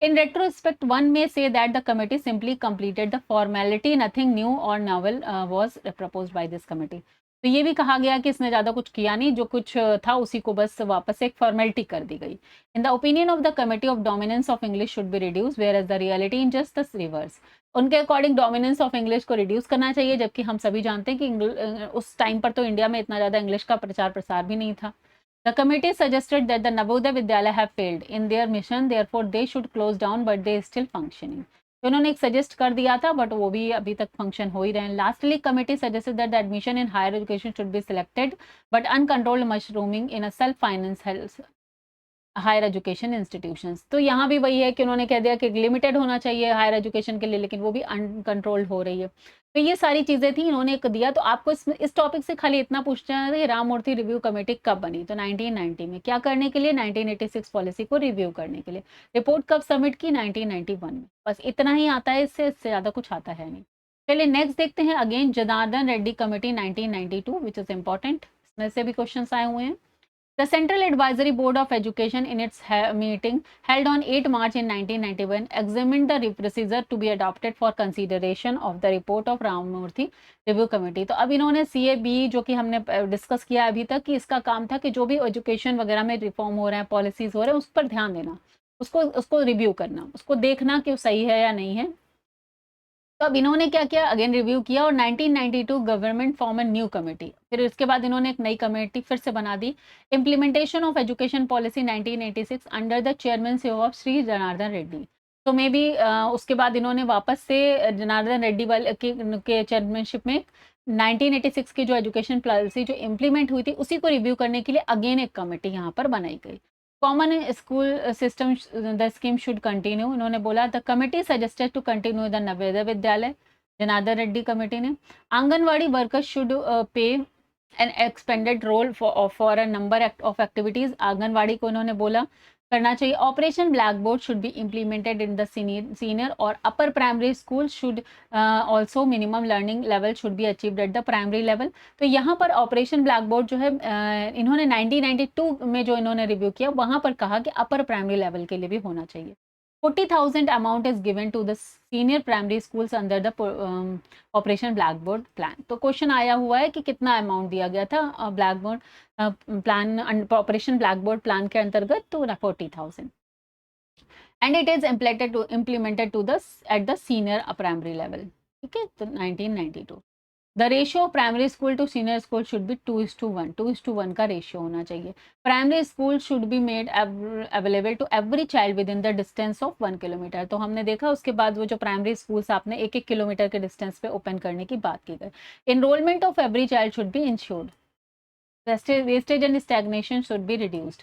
In retrospect, one may say that the committee simply completed the formality. Nothing new or novel was proposed by this committee. तो ये भी कहा गया कि इसने ज़्यादा कुछ किया नहीं, जो कुछ था उसी को बस वापस एक फॉर्मेलिटी कर दी गई. In the opinion of the committee of dominance of English should be reduce, whereas the reality in just the reverse. उनके अकॉर्डिंग डोमिनेंस ऑफ इंग्लिश को रिड्यूस करना चाहिए, जबकि हम सभी जानते हैं कि उस टाइम पर तो इंडिया में इतना ज़्यादा इंग्लिश का प्रचार प्रसार भी नहीं था. The committee suggested that the Navodaya Vidyalaya have failed in their mission, therefore they should close down, but they are still functioning. तो इन्होंने एक सजेस्ट कर दिया था, बट वो भी अभी तक फंक्शन हो ही रहे हैं। Lastly committee suggested that the admission in higher education should be selected but uncontrolled mushrooming in a self finance higher education institutions. तो यहाँ भी वही है कि उन्होंने कह दिया कि लिमिटेड होना चाहिए हायर एजुकेशन के लिए, लेकिन वो भी अनकंट्रोल्ड हो रही है। तो ये सारी चीज़ें थी, इन्होंने एक दिया। तो आपको इस टॉपिक से खाली इतना पूछना है कि राम मूर्ति रिव्यू कमेटी कब बनी? तो 1990 में। क्या करने के लिए? 1986 पॉलिसी को रिव्यू करने के लिए। रिपोर्ट कब सबमिट की? 1991 में। बस इतना ही आता है, इससे ज़्यादा कुछ आता है नहीं। चलिए नेक्स्ट देखते हैं। Again Janardan Reddy committee 1992 which is important. इसमें से भी क्वेश्चन आए हुए हैं। The Central Advisory Board of Education, in its meeting held on 8 March in 1991, examined the procedure to be adopted for consideration of the report of Ramamurthy Review Committee. तो अब इन्होंने CAB जो कि हमने डिस्कस किया अभी तक, कि इसका काम था कि जो भी एजुकेशन वगैरह में रिफॉर्म हो रहे हैं, पॉलिसीज हो रहे हैं, उस पर ध्यान देना, उसको उसको रिव्यू करना, उसको देखना कि वो सही है या नहीं है। तो अब इन्होंने क्या किया? अगेन रिव्यू किया और 1992 government form a new committee. फिर इसके बाद इन्होंने एक नई कमेटी फिर से बना दी। Implementation of education policy 1986 under the chairmanship of Shri Janardhan Reddy. तो मे बी उसके बाद इन्होंने वापस से जनार्दन रेड्डी वाले के चेयरमैनशिप में 1986 की जो एजुकेशन पॉलिसी जो इम्प्लीमेंट हुई थी, उसी को रिव्यू करने के लिए अगेन एक कमेटी यहाँ पर बनाई गई। Common school system the scheme should continue. इन्होंने बोला the committee suggested to continue the Navodaya Vidyalaya, Janardhan Reddy committee ने। Anganwadi workers should pay an expanded role for a number of activities. Anganwadi को इन्होंने बोला करना चाहिए। Operation black board should be implemented in the senior और upper primary school should also minimum learning level should be achieved at the primary level. तो यहाँ पर operation black board जो है इन्होंने 1992 में जो इन्होंने रिव्यू किया, वहाँ पर कहा कि अपर प्राइमरी लेवल के लिए भी होना चाहिए। 40,000 amount is given to the senior primary schools under the operation black board plan. तो क्वेश्चन आया हुआ है कि कितना अमाउंट दिया गया था black board plan, operation black board plan के अंतर्गत? तो 40,000 and it is implemented to the at the senior primary level. ठीक है, तो 1992 the ratio of primary school to senior school should be 2:1। 2:1 का रेशियो होना चाहिए। Primary school should be made available to every child within the distance of 1 kilometre. तो हमने देखा उसके बाद वो जो प्राइमरी स्कूल्स आपने 1-1 किलोमीटर के डिस्टेंस पे ओपन करने की बात की गई। Enrolment of every child should be insured. Wastage and stagnation should be reduced.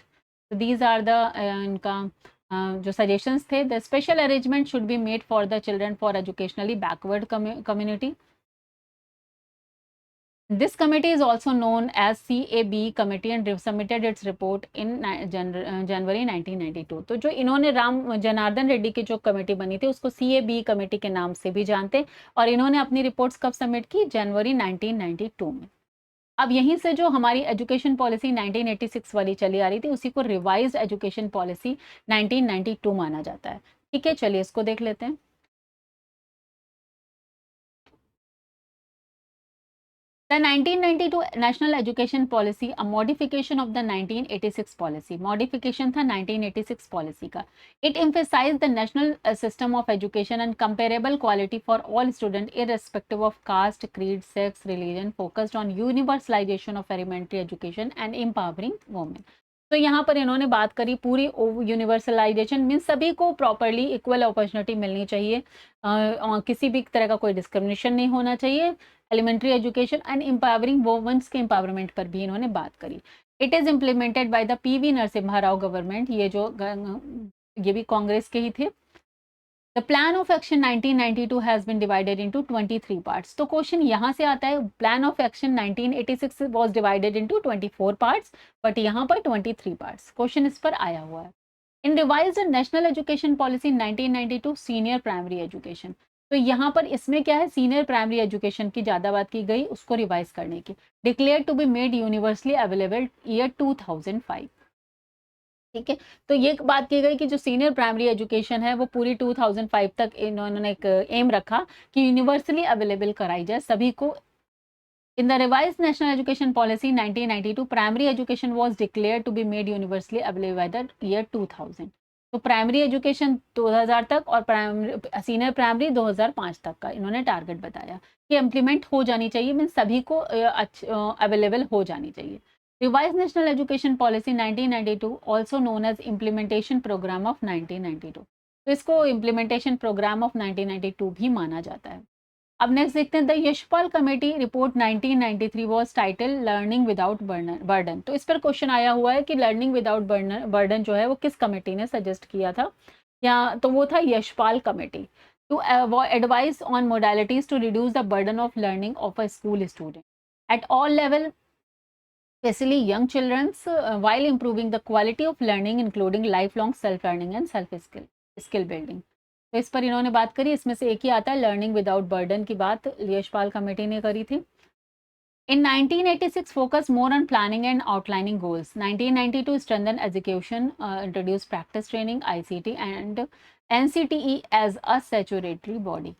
तो दीज आर द इनका जो सजेशंस थे। The special arrangement should be made for the children for educationally backward community. This committee is also known as CAB committee and submitted its report in January 1992। तो जो इन्होंने राम जनार्दन रेड्डी की जो committee बनी थी, उसको CAB कमेटी के नाम से भी जानते, और इन्होंने अपनी रिपोर्ट्स कब सबमिट की? जनवरी 1992 में। अब यहीं से जो हमारी एजुकेशन पॉलिसी 1986 वाली चली आ रही थी, उसी को रिवाइज्ड एजुकेशन पॉलिसी 1992 माना जाता है। ठीक है, चलिए इसको देख लेते हैं। The 1992 National Education Policy, a modification of the 1986 policy. Modification था 1986 policy का. It emphasized the national system of education and comparable quality for all students irrespective of caste, creed, sex, religion, focused on universalization of elementary education and empowering women. तो यहाँ पर इन्होंने बात करी पूरी universalization mean सभी को प्रॉपरली इक्वल अपॉर्चुनिटी मिलनी चाहिए, किसी भी तरह का कोई डिस्क्रिमिनेशन नहीं होना चाहिए, elementary education and empowering women's के एम्पावरमेंट पर भी इन्होंने बात करी। It is implemented by the PV Narasimha Rao government. ये भी कांग्रेस के ही थे। The plan of action 1992 has been divided into 23 parts. तो क्वेश्चन यहाँ से आता है, plan of action 1986 was divided into 24 parts, but यहाँ पर 23 पार्ट्स। क्वेश्चन इस पर आया हुआ है। In revised national education policy 1992 senior primary education. तो यहाँ पर इसमें क्या है, सीनियर प्राइमरी एजुकेशन की ज़्यादा बात की गई, उसको रिवाइज करने की। Declare to be made universally available year 2005। ठीक है, तो ये बात की गई कि जो सीनियर प्राइमरी एजुकेशन है वो पूरी 2005 तक इन्होंने एक एम रखा कि यूनिवर्सली अवेलेबल कराई जाए सभी को। In the revised National Education Policy 1992, primary education was declared to be made universally available by the year 2000। तो प्राइमरी एजुकेशन 2000 तक और सीनियर प्राइमरी 2005 तक का इन्होंने टारगेट बताया कि इम्प्लीमेंट हो जानी चाहिए, मीन सभी को अवेलेबल हो जानी चाहिए। Revise national education policy 1992 also known as implementation programme of 1992। तो इसको इम्प्लीमेंटेशन प्रोग्राम ऑफ 1992 भी माना जाता है। अब नेक्स्ट देखते हैं, the Yashpal committee report 1993 was title learning without burden. तो इस पर क्वेश्चन आया हुआ है कि लर्निंग विदाउट बर्डन जो है वो किस कमेटी ने सजेस्ट किया था, या तो वो था Yashpal committee to advise on modalities to reduce the burden of learning of a school student at all level, especially young children's, while improving the quality of learning including lifelong self learning and self skill building। तो इस पर इन्होंने बात करी, इसमें से एक ही आता है लर्निंग विदाउट बर्डन की बात यशपाल कमेटी ने करी थी। In 1986, focus more on planning and outlining goals. 1992, strengthen education, introduce practice training, ICT, and NCTE as a statutory body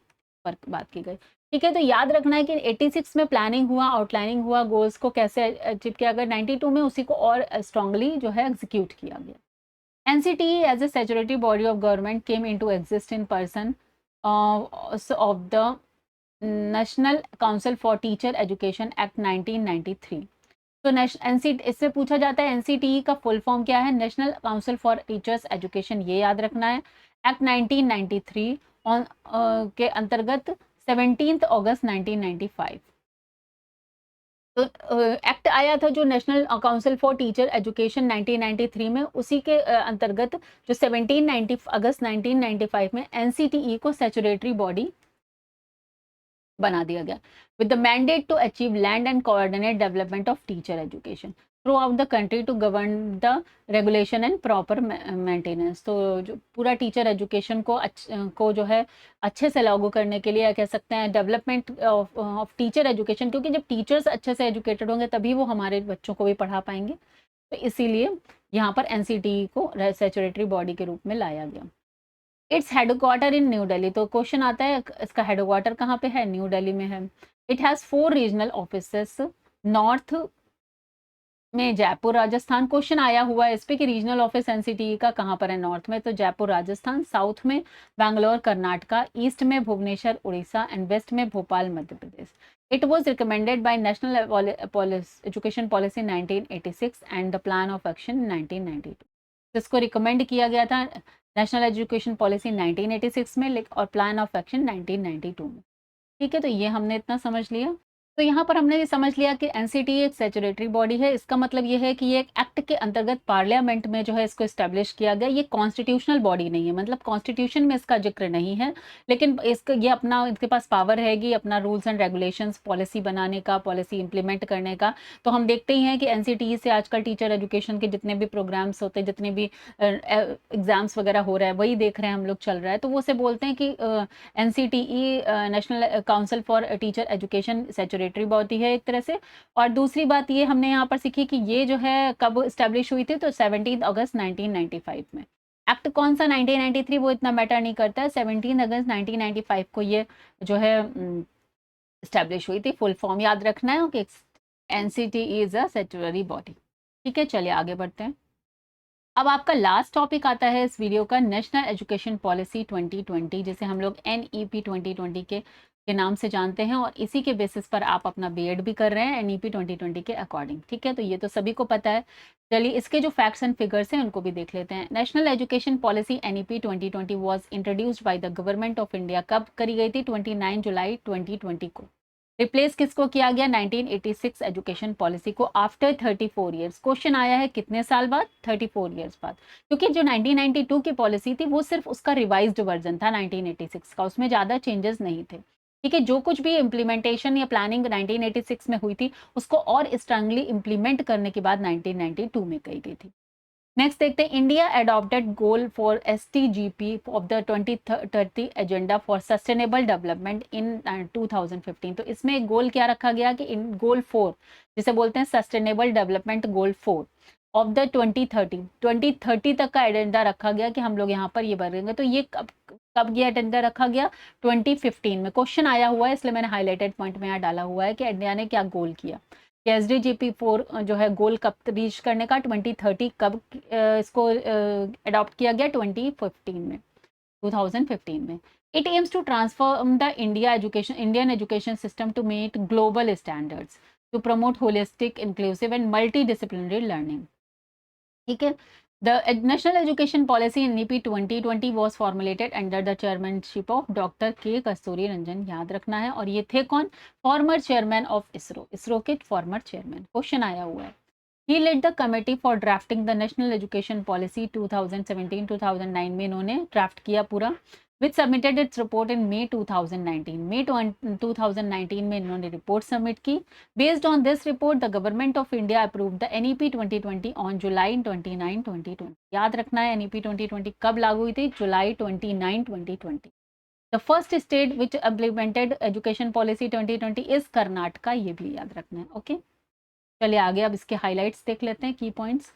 पर बात की गई। ठीक है, तो याद रखना है कि 86 में प्लानिंग हुआ, आउटलाइनिंग हुआ, गोल्स को कैसे अचीव किया गया, 92 में उसी को और स्ट्रांगली जो है एग्जीक्यूट किया गया। NCTE as a statutory body of government came into exist in person of the national council for teacher education act 1993। तो इससे पूछा जाता है एनसीटीई का फुल फॉर्म क्या है, national council for teachers education, ये याद रखना है। एक्ट 1993 के अंतर्गत 17 अगस्त 1995 तो एक्ट आया था जो national council for teacher education 1993 में, उसी के अंतर्गत जो 17 अगस्त 1995 में एनसीटीई को स्टैट्यूटरी बॉडी बना दिया गया with the mandate to achieve land and coordinate development of teacher education throughout the country to govern the regulation and proper maintenance. तो जो पूरा टीचर एजुकेशन को जो है अच्छे से लागू करने के लिए कह सकते हैं डेवलपमेंट ऑफ टीचर एजुकेशन, क्योंकि जब टीचर्स अच्छे से एजुकेटेड होंगे तभी वो हमारे बच्चों को भी पढ़ा पाएंगे। तो इसीलिए यहाँ पर एनसीटीई को स्टैट्यूटरी बॉडी के रूप में लाया गया। Its headquarter in New Delhi. तो क्वेश्चन आता है इसका हेडक्वार्टर कहाँ पे है, न्यू दिल्ली में है। It has 4 regional offices, north में जयपुर राजस्थान, क्वेश्चन आया हुआ है इस पे कि रीजनल ऑफिस एनसीटीई का कहाँ पर है, नॉर्थ में तो जयपुर राजस्थान, साउथ में बैंगलोर कर्नाटका, ईस्ट में भुवनेश्वर उड़ीसा एंड वेस्ट में Bhopal Madhya Pradesh. It was recommended by national education policy 1986 and the plan of action 1992। इसको रिकमेंड किया गया था नेशनल एजुकेशन पॉलिसी 1986 में और प्लान ऑफ एक्शन 1992 में। ठीक है, तो ये हमने इतना समझ लिया। तो यहाँ पर हमने ये समझ लिया कि एनसीटीई एक स्टैट्यूटरी बॉडी है। इसका मतलब ये है कि ये एक एक्ट के अंतर्गत पार्लियामेंट में जो है इसको एस्टेब्लिश किया गया। ये कॉन्स्टिट्यूशनल बॉडी नहीं है, मतलब कॉन्स्टिट्यूशन में इसका जिक्र नहीं है, लेकिन इसका ये अपना इसके पास पावर रहेगी अपना रूल्स एंड रेगुलेशंस पॉलिसी बनाने का, पॉलिसी इंप्लीमेंट करने का। तो हम देखते ही हैं कि एनसीटीई से आजकल टीचर एजुकेशन के जितने भी प्रोग्राम्स होते हैं, जितने भी एग्जाम्स वगैरह हो रहा है, वही देख रहे हैं हम लोग, चल रहा है। तो वो से बोलते हैं कि NCTE national council for teacher education statutory body है एक तरह से। और दूसरी बात ये हमने यहाँ पर सीखी कि ये जो है कब स्टैब्लिश हुई थी, तो 17 अगस्त 1995 में। एक्ट कौन सा 1993 वो इतना मैटर नहीं करता है, 17 अगस्त 1995 को ये जो है स्टैब्लिश हुई थी। फुल फॉर्म याद रखना है कि NCTE is a statutory body. ठीक है, चलिए आगे बढ़ते हैं। अब आपका लास्ट टॉपिक आता है इस वीडियो का, नेशनल एजुकेशन पॉलिसी 2020, जिसे हम लोग एनईपी 2020 के नाम से जानते हैं, और इसी के बेसिस पर आप अपना बीएड भी कर रहे हैं एनईपी 2020 के अकॉर्डिंग। ठीक है, तो ये तो सभी को पता है। चलिए इसके जो फैक्ट्स एंड फिगर्स हैं उनको भी देख लेते हैं। National education policy NEP 2020 was introduced by the government of India. कब करी गई थी, 29 जुलाई 2020 को। रिप्लेस किसको किया गया, 1986 एजुकेशन पॉलिसी को, आफ्टर 34 ईयर्स। क्वेश्चन आया है कितने साल बाद, 34 ईयर्स बाद, क्योंकि जो 1992 की पॉलिसी थी वो सिर्फ उसका रिवाइज्ड वर्जन था 1986 का, उसमें ज़्यादा चेंजेस नहीं थे। ठीक है, जो कुछ भी इम्प्लीमेंटेशन या प्लानिंग 1986 में हुई थी उसको और स्ट्रांगली इम्प्लीमेंट करने के बाद 1992 में कही गई थी। नेक्स्ट देखते हैं, India adopted goal for STGP of the 2030 agenda for sustainable development in 2015। तो इसमें एक गोल क्या रखा गया कि इन गोल 4 जिसे बोलते हैं sustainable development goal 4 of the 2030 तक का एजेंडा रखा गया कि हम लोग यहाँ पर ये बढ़ेंगे। तो ये कब ये एजेंडा रखा गया, 2015 में। क्वेश्चन आया हुआ है इसलिए मैंने हाईलाइटेड पॉइंट में यहाँ डाला हुआ है कि इंडिया ने क्या गोल किया। एसडीजीपी 4 जो है गोल कब रीच करने का, 2030 कब इसको अडॉप्ट किया गया, 2015 में। It aims to transform the Indian education system to meet global standards to promote holistic inclusive and multidisciplinary learning. ठीक है, The National Education Policy NEP 2020 was formulated under the chairmanship of Dr. K. कस्तूरी रंजन, याद रखना है। और ये थे कौन? Former chairman of ISRO, ISRO के फॉर्मर चेयरमैन। क्वेश्चन आया हुआ है। He led the committee for drafting the National Education Policy 2017-2009 में इन्होंने ड्राफ्ट किया पूरा, which submitted its report in May 2019. May 2019 में इन्होंने रिपोर्ट सबमिट की। Based on this report, the government of India approved the NEP 2020 on July 29, 2020. याद रखना है NEP 2020 कब लागू हुई थी? जुलाई 29, 2020. The first state which implemented education policy 2020 is Karnataka, ये भी याद रखना है। ओके, चलिए आगे अब इसके हाइलाइट्स देख लेते हैं, की पॉइंट्स।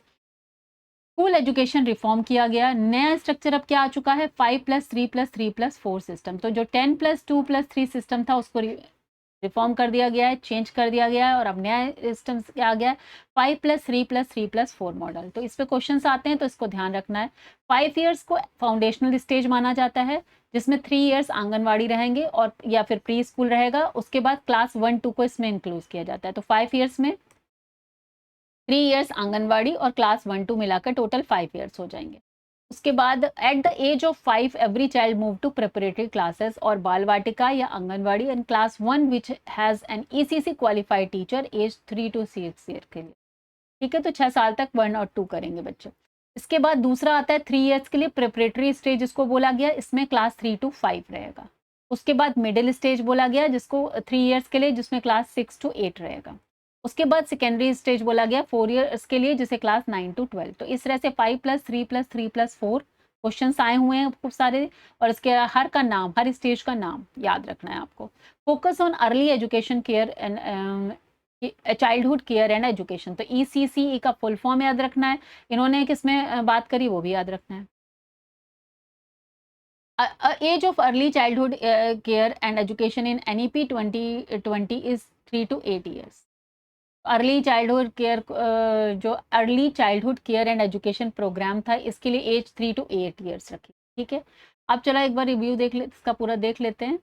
स्कूल एजुकेशन रिफॉर्म किया गया। नया स्ट्रक्चर अब क्या आ चुका है? 5+3+3+4 सिस्टम। तो जो 10+2+3 सिस्टम था उसको रिफॉर्म कर दिया गया है, चेंज कर दिया गया है, और अब नया सिस्टम क्या आ गया है? 5+3+3+4 मॉडल। तो इस पे क्वेश्चंस आते हैं, तो इसको ध्यान रखना है। 5 ईयर्स को फाउंडेशनल स्टेज माना जाता है, जिसमें 3 ईयर्स आंगनवाड़ी रहेंगे और या फिर प्री स्कूल रहेगा। उसके बाद क्लास 1-2 को इसमें इंक्लूड किया जाता है। तो 5 ईयर्स में 3 ईयर्स आंगनवाड़ी और क्लास 1-2 मिलाकर टोटल 5 ईयर्स हो जाएंगे। उसके बाद at the age of 5 every child move to preparatory classes और बाल वाटिका या anganwadi and class 1 which has an ECC qualified teacher age 3 to 6 year के लिए। ठीक है, तो 6 साल तक 1 और 2 करेंगे बच्चे। इसके बाद दूसरा आता है 3 ईयर्स के लिए प्रिपरेटरी स्टेज, जिसको बोला गया, इसमें क्लास 3 to 5 रहेगा। उसके बाद मिडिल स्टेज बोला गया, जिसको 3 ईयर्स के लिए, जिसमें क्लास 6 to 8 रहेगा। उसके बाद सेकेंडरी स्टेज बोला गया 4 ईयर्स के लिए, जिसे क्लास 9 to 12। तो इस तरह से 5+3+3+4 क्वेश्चन आए हुए हैं खूब सारे, और इसके हर का नाम, हर स्टेज का नाम याद रखना है आपको। Focus on early education care and childhood care and education, तो ECCE का फुल फॉर्म याद रखना है। इन्होंने किसमें बात करी वो भी याद रखना है। Age of early childhood care and education in NEP 2020 is 3 to 8 years. Early childhood care, जो early childhood care and education programme था, इसके लिए एज 3 to 8 ईयर्स रखी। ठीक है, अब चला एक बार रिव्यू देख ले, इसका पूरा देख लेते हैं।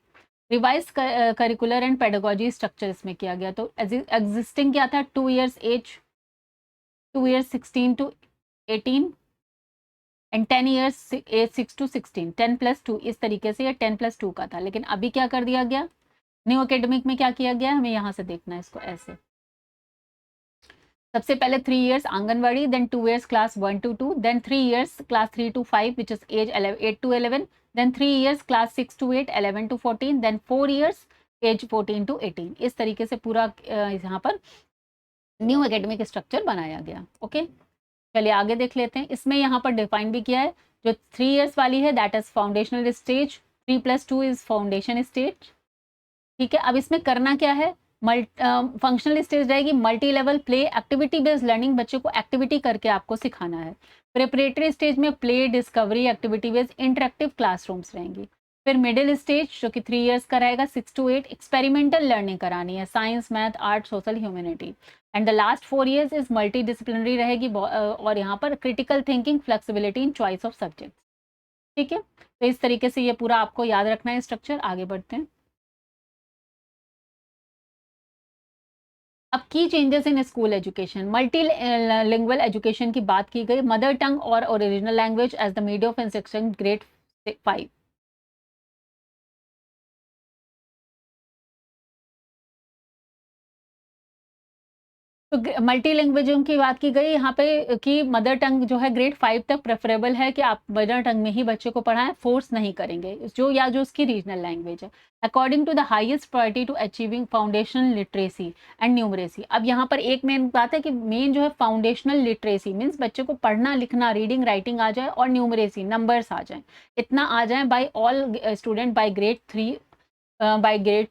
Revise curricular and pedagogy structure इसमें किया गया। तो एग्जिस्टिंग क्या था? 2 years age, 2 years 16 to 18 and 10 years age 6 to 16, 10+2 इस तरीके से, या 10+2 का था। लेकिन अभी क्या कर दिया गया? न्यू एकेडमिक में क्या किया गया? हमें यहाँ से देखना है इसको ऐसे। सबसे पहले 3 years anganwadi, then 2 years class 1 to 2, then 3 years class 3 to 5 which is age 8 to 11, then 3 years class 6 to 8, 11 to 14, then 4 years age 14 to 18। इस तरीके से पूरा यहाँ पर न्यू एकेडमिक स्ट्रक्चर बनाया गया। ओके, चलिए आगे देख लेते हैं। इसमें यहाँ पर डिफाइन भी किया है। जो 3 ईयर्स वाली है that is foundational stage, 3+2 is foundation stage. ठीक है, अब इसमें करना क्या है? फंक्शनल स्टेज रहेगी, multi level play activity based learning, बच्चों को एक्टिविटी करके आपको सिखाना है। प्रिपरेटरी स्टेज में play, discovery, activity based interactive classrooms रहेंगी। फिर मिडिल स्टेज जो कि 3 ईयर्स का रहेगा, 6 to 8, एक्सपेरिमेंटल लर्निंग करानी है, science, math, art, social, humanity. And the last 4 years is multi disciplinary रहेगी, और यहाँ पर critical thinking, flexibility in choice of subject. ठीक है, तो इस तरीके से ये पूरा आपको याद रखना है स्ट्रक्चर। आगे बढ़ते हैं। अब की changes in school education, multilingual education की बात की गई, मदर टंग और original language as the medium of instruction, grade 5। तो मल्टी लैंग्वेजों की बात की गई यहाँ पे कि मदर टंग जो है ग्रेड 5 तक प्रेफरेबल है कि आप मदर टंग में ही बच्चे को पढ़ाएं, फोर्स नहीं करेंगे, जो उसकी रीजनल लैंग्वेज है, according to the highest priority to achieving foundational literacy and numeracy. अब यहाँ पर एक मेन बात है कि मेन जो है फाउंडेशनल लिटरेसी मीन्स बच्चे को पढ़ना लिखना, रीडिंग राइटिंग आ जाए, और न्यूमरेसी नंबर्स आ जाए, इतना आ जाए by all student by grade 3, by grade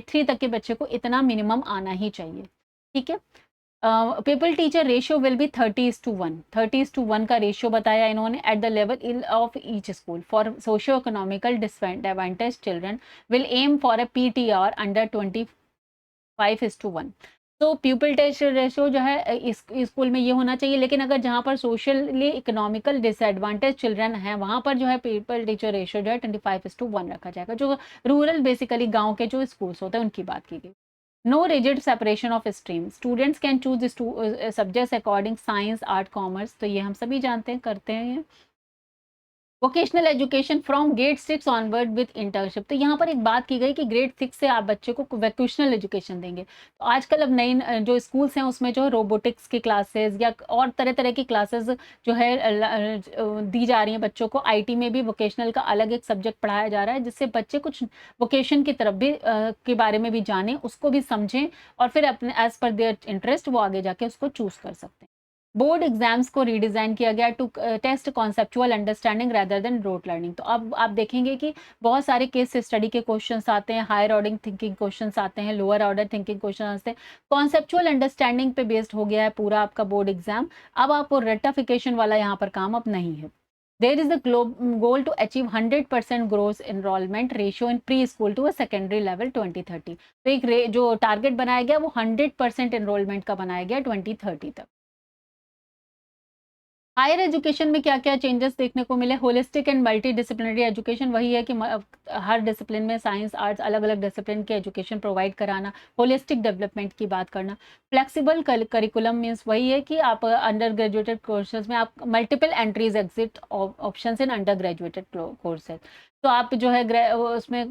3 तक के बच्चे को इतना मिनिमम आना ही चाहिए। ठीक है, people teacher ratio will be 30:1, 30:1 का रेशियो बताया इन्होंने at the level of each school. For socio economical disadvantage children will aim for a PTR under 25:1। तो प्यूपिल टीचर रेशियो जो है इस स्कूल में ये होना चाहिए, लेकिन अगर जहाँ पर सोशली इकोनॉमिकल डिसएडवांटेज चिल्ड्रन है वहाँ पर जो है पीपल टीचर रेशियो जो है 25:1 रखा जाएगा। जो रूरल बेसिकली गाँव के जो स्कूल्स होते हैं उनकी बात की गई। No rigid separation of stream. Students can choose the subjects according science, art, commerce. तो ये हम सभी जानते हैं, करते हैं। Vocational education from grade 6 onward with internship. तो यहाँ पर एक बात की गई कि ग्रेड 6 से आप बच्चे को वोकेशनल एजुकेशन देंगे। तो आजकल अब नई जो स्कूल्स हैं उसमें जो रोबोटिक्स की क्लासेस या और तरह तरह की क्लासेस जो है दी जा रही हैं बच्चों को। आईटी में भी वोकेशनल का अलग एक सब्जेक्ट पढ़ाया जा रहा है, जिससे बच्चे कुछ वोकेशन की तरफ भी के बारे में भी जानें, उसको भी समझें और फिर अपने एज पर देयर इंटरेस्ट वो आगे जाके उसको चूज कर सकते हैं। बोर्ड एग्जाम्स को रीडिज़ाइन किया गया to test conceptual understanding rather than rote learning. तो अब आप देखेंगे कि बहुत सारे केस स्टडी के क्वेश्चंस आते हैं, हायर ऑर्डर थिंकिंग क्वेश्चंस आते हैं, लोअर ऑर्डर थिंकिंग क्वेश्चन आते हैं। कॉन्सेप्चुअल अंडरस्टैंडिंग पे बेस्ड हो गया है पूरा आपका बोर्ड एग्जाम। अब आपको रेक्टिफिकेशन वाला यहाँ पर काम अब नहीं है। There is a goal to achieve 100% gross enrollment ratio in preschool to a secondary level 2030। तो एक जो टारगेट बनाया गया वो 100% एनरोलमेंट का बनाया गया 2030 तक। हायर एजुकेशन में क्या-क्या चेंजेस देखने को मिले? Holistic and multidisciplinary education वही है कि हर डिसिप्लिन में साइंस, आर्ट्स अलग-अलग डिसिप्लिन के एजुकेशन प्रोवाइड कराना, होलिस्टिक डेवलपमेंट की बात करना। फ्लेक्सिबल करिकुलम मीन्स वही है कि आप अंडर ग्रेजुएटेड कोर्सेज में आप multiple entries exit options in under graduated courses. तो आप जो है उसमें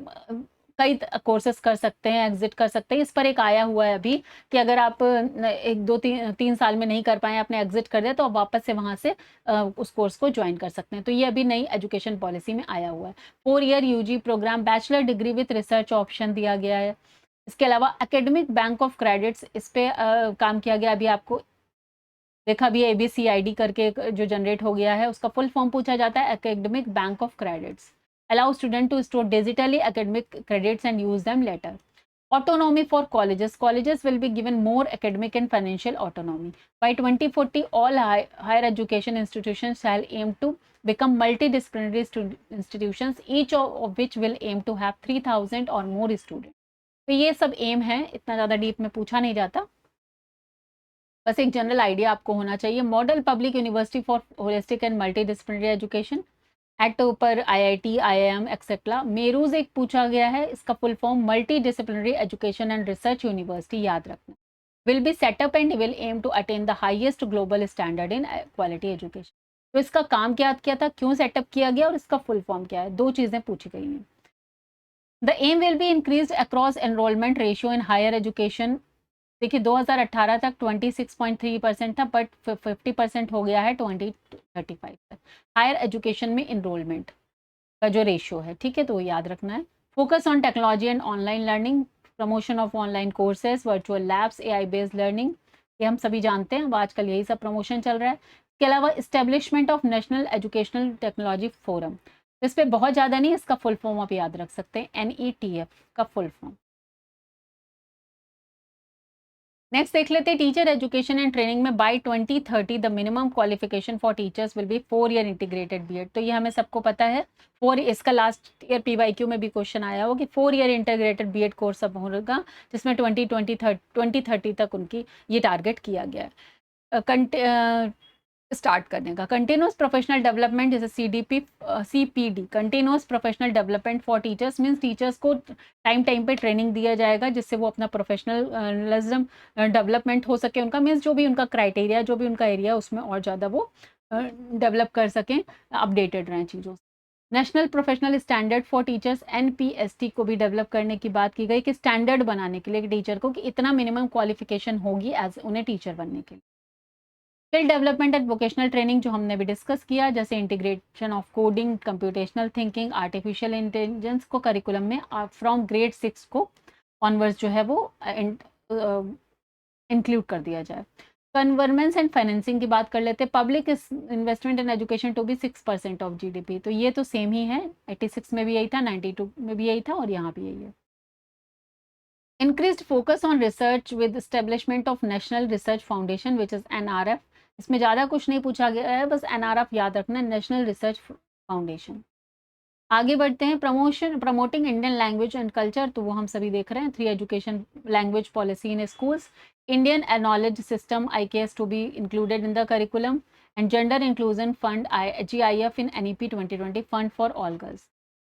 कई कोर्सेज कर सकते हैं, एग्जिट कर सकते हैं। इस पर एक आया हुआ है अभी कि अगर आप 1, 2, 3 साल में नहीं कर पाए, आपने एग्जिट कर दिया, तो आप वापस से वहाँ से उस कोर्स को ज्वाइन कर सकते हैं। तो ये अभी नई एजुकेशन पॉलिसी में आया हुआ है। 4 year UG programme, bachelor degree with research option दिया गया है। इसके अलावा एकेडमिक बैंक ऑफ क्रेडिट्स, इस पे काम किया गया। अभी आपको देखा भी एबीसीआईडी करके जो जनरेट हो गया है, उसका फुल फॉर्म पूछा जाता है academic bank of credits. Allow student to store digitally academic credits and use them later. Autonomy for colleges. Colleges will be given more academic and financial autonomy. By 2040, all higher education institutions shall aim to become multidisciplinary institutions, each of which will aim to have 3,000 or more students. तो ये सब M है, इतना ज़्यादा deep में पूछा नहीं जाता, बस एक जनरल आइडिया आपको होना चाहिए। Model public university for holistic and multidisciplinary education at ऊपर आईआईटी, आईआईएम एक्सेट्रा। मेरूज एक पूछा गया है, इसका full form multidisciplinary education and research university, याद रखना। Will be set up and will aim to attain the highest global standard in quality education. तो इसका काम क्या किया था, क्यों सेटअप किया गया और इसका फुल फॉर्म क्या है, दो चीजें पूछी गई हैं। The aim will be increase across enrolment ratio in higher education. देखिए 2018 तक 26.3% था, बट 50% हो गया है 2035 तक हायर एजुकेशन में इनरोलमेंट का जो रेशियो है, ठीक है, तो याद रखना है। Focus on technology and online learning, promotion of online courses, virtual labs, AI based learning, ये हम सभी जानते हैं, अब आजकल यही सब प्रमोशन चल रहा है। इसके अलावा establishment of national educational technology forum, इस पर बहुत ज़्यादा नहीं, इसका फुल फॉर्म आप याद रख सकते हैं, NETF का फुल फॉर्म। नेक्स्ट देख लेते हैं टीचर एजुकेशन एंड ट्रेनिंग में by 2030 the minimum qualification for teachers will be 4 year integrated BEd. तो ये हमें सबको पता है, 4, इसका लास्ट ईयर पीवाईक्यू में भी क्वेश्चन आया हो कि 4 ईयर इंटीग्रेटेड बीएड कोर्स अब होगा, जिसमें 2030 तक उनकी ये टारगेट किया गया है स्टार्ट करने का। कंटिन्यूस प्रोफेशनल डेवलपमेंट, जैसे CPD, continuous professional development for teachers, means teachers को टाइम पे ट्रेनिंग दिया जाएगा, जिससे वो अपना प्रोफेशनलिज्म डेवलपमेंट हो सके उनका, मीन्स जो भी उनका क्राइटेरिया, जो भी उनका एरिया, उसमें और ज़्यादा वो डेवलप कर सकें, अपडेटेड रहें चीज़ों से। National professional standard for teachers, NPST को भी डेवलप करने की बात की गई कि स्टैंडर्ड बनाने के लिए टीचर को कि इतना मिनिमम क्वालिफिकेशन होगी एज उन्हें टीचर बनने के लिए। Skill development and vocational training, जो हमने भी डिस्कस किया, जैसे integration of coding, computational thinking, artificial intelligence को करिकुलम में फ्रॉम ग्रेड 6 को ऑनवर्ड्स जो है वो इंक्लूड कर दिया जाए। कन्वर्मेंस एंड फाइनेंसिंग की बात कर लेते हैं। Public investment in education to be 6% of GDP, तो ये तो सेम ही है, 86 में भी यही था, 92 में भी यही था और यहाँ भी यही है। Increased focus on research with establishment of national research foundation which is NRF। इसमें ज़्यादा कुछ नहीं पूछा गया है, बस NRF याद रखना, नेशनल रिसर्च फाउंडेशन। आगे बढ़ते हैं, promoting Indian language and culture, तो वो हम सभी देख रहे हैं। 3 education language policy in schools, Indian knowledge system IKS to be included in the curriculum, and gender inclusion fund GIF in NEP 2020 fund for all girls.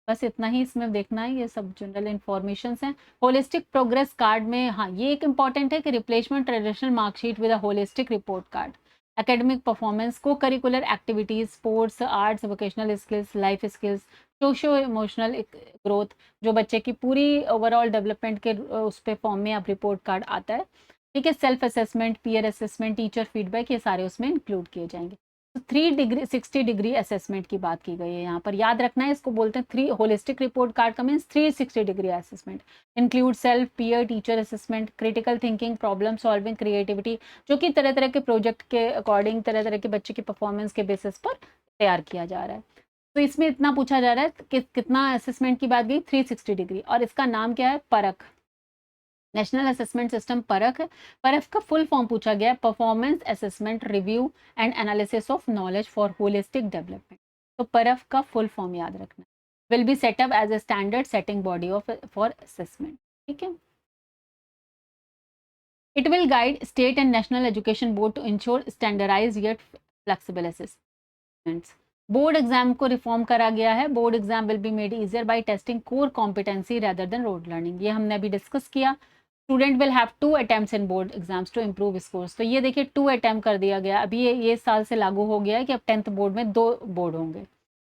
बस इतना ही इसमें देखना है, ये सब जनरल इन्फॉर्मेशन हैं। होलिस्टिक प्रोग्रेस कार्ड में हाँ ये एक इंपॉर्टेंट है कि replacement traditional marksheet with a holistic report card, academic performance, co curricular activities, sports, arts, vocational skills, life skills, socio emotional growth, जो बच्चे की पूरी ओवरऑल डेवलपमेंट के उस पे फॉर्म में अब रिपोर्ट कार्ड आता है। ठीक है, self assessment, peer assessment, teacher feedback, ये सारे उसमें इंक्लूड किए जाएंगे। तो 360 डिग्री असेसमेंट की बात की गई है यहाँ पर, याद रखना है, इसको बोलते हैं थ्री होलिस्टिक रिपोर्ट कार्ड का means 360 degree assessment, include self, peer, teacher assessment, critical thinking, problem solving, creativity, जो कि तरह तरह के प्रोजेक्ट के अकॉर्डिंग तरह तरह के बच्चे की परफॉर्मेंस के बेसिस पर तैयार किया जा रहा है। तो इसमें इतना पूछा जा रहा है कि कितना असेसमेंट की बात गई, 360 डिग्री, और इसका नाम क्या है, परख, नेशनल असेसमेंट सिस्टम परख है। परख का फुल फॉर्म पूछा गया है, performance assessment review and analysis of knowledge for holistic development. तो परख का फुल फॉर्म याद रखना, will be set up as a standard setting body of for assessment. ठीक है, it will guide state and national education board to ensure standardise yet flexible assessments. Board exam को reform करा गया है, board exam will be made easier by testing core competency rather than rote learning, ये हमने अभी discuss किया। Student will have 2 attempts in board exams to improve scores, तो ये देखिए 2 अटेम्प्ट कर दिया गया, अभी ये साल से लागू हो गया है कि अब 10th बोर्ड में 2 बोर्ड होंगे।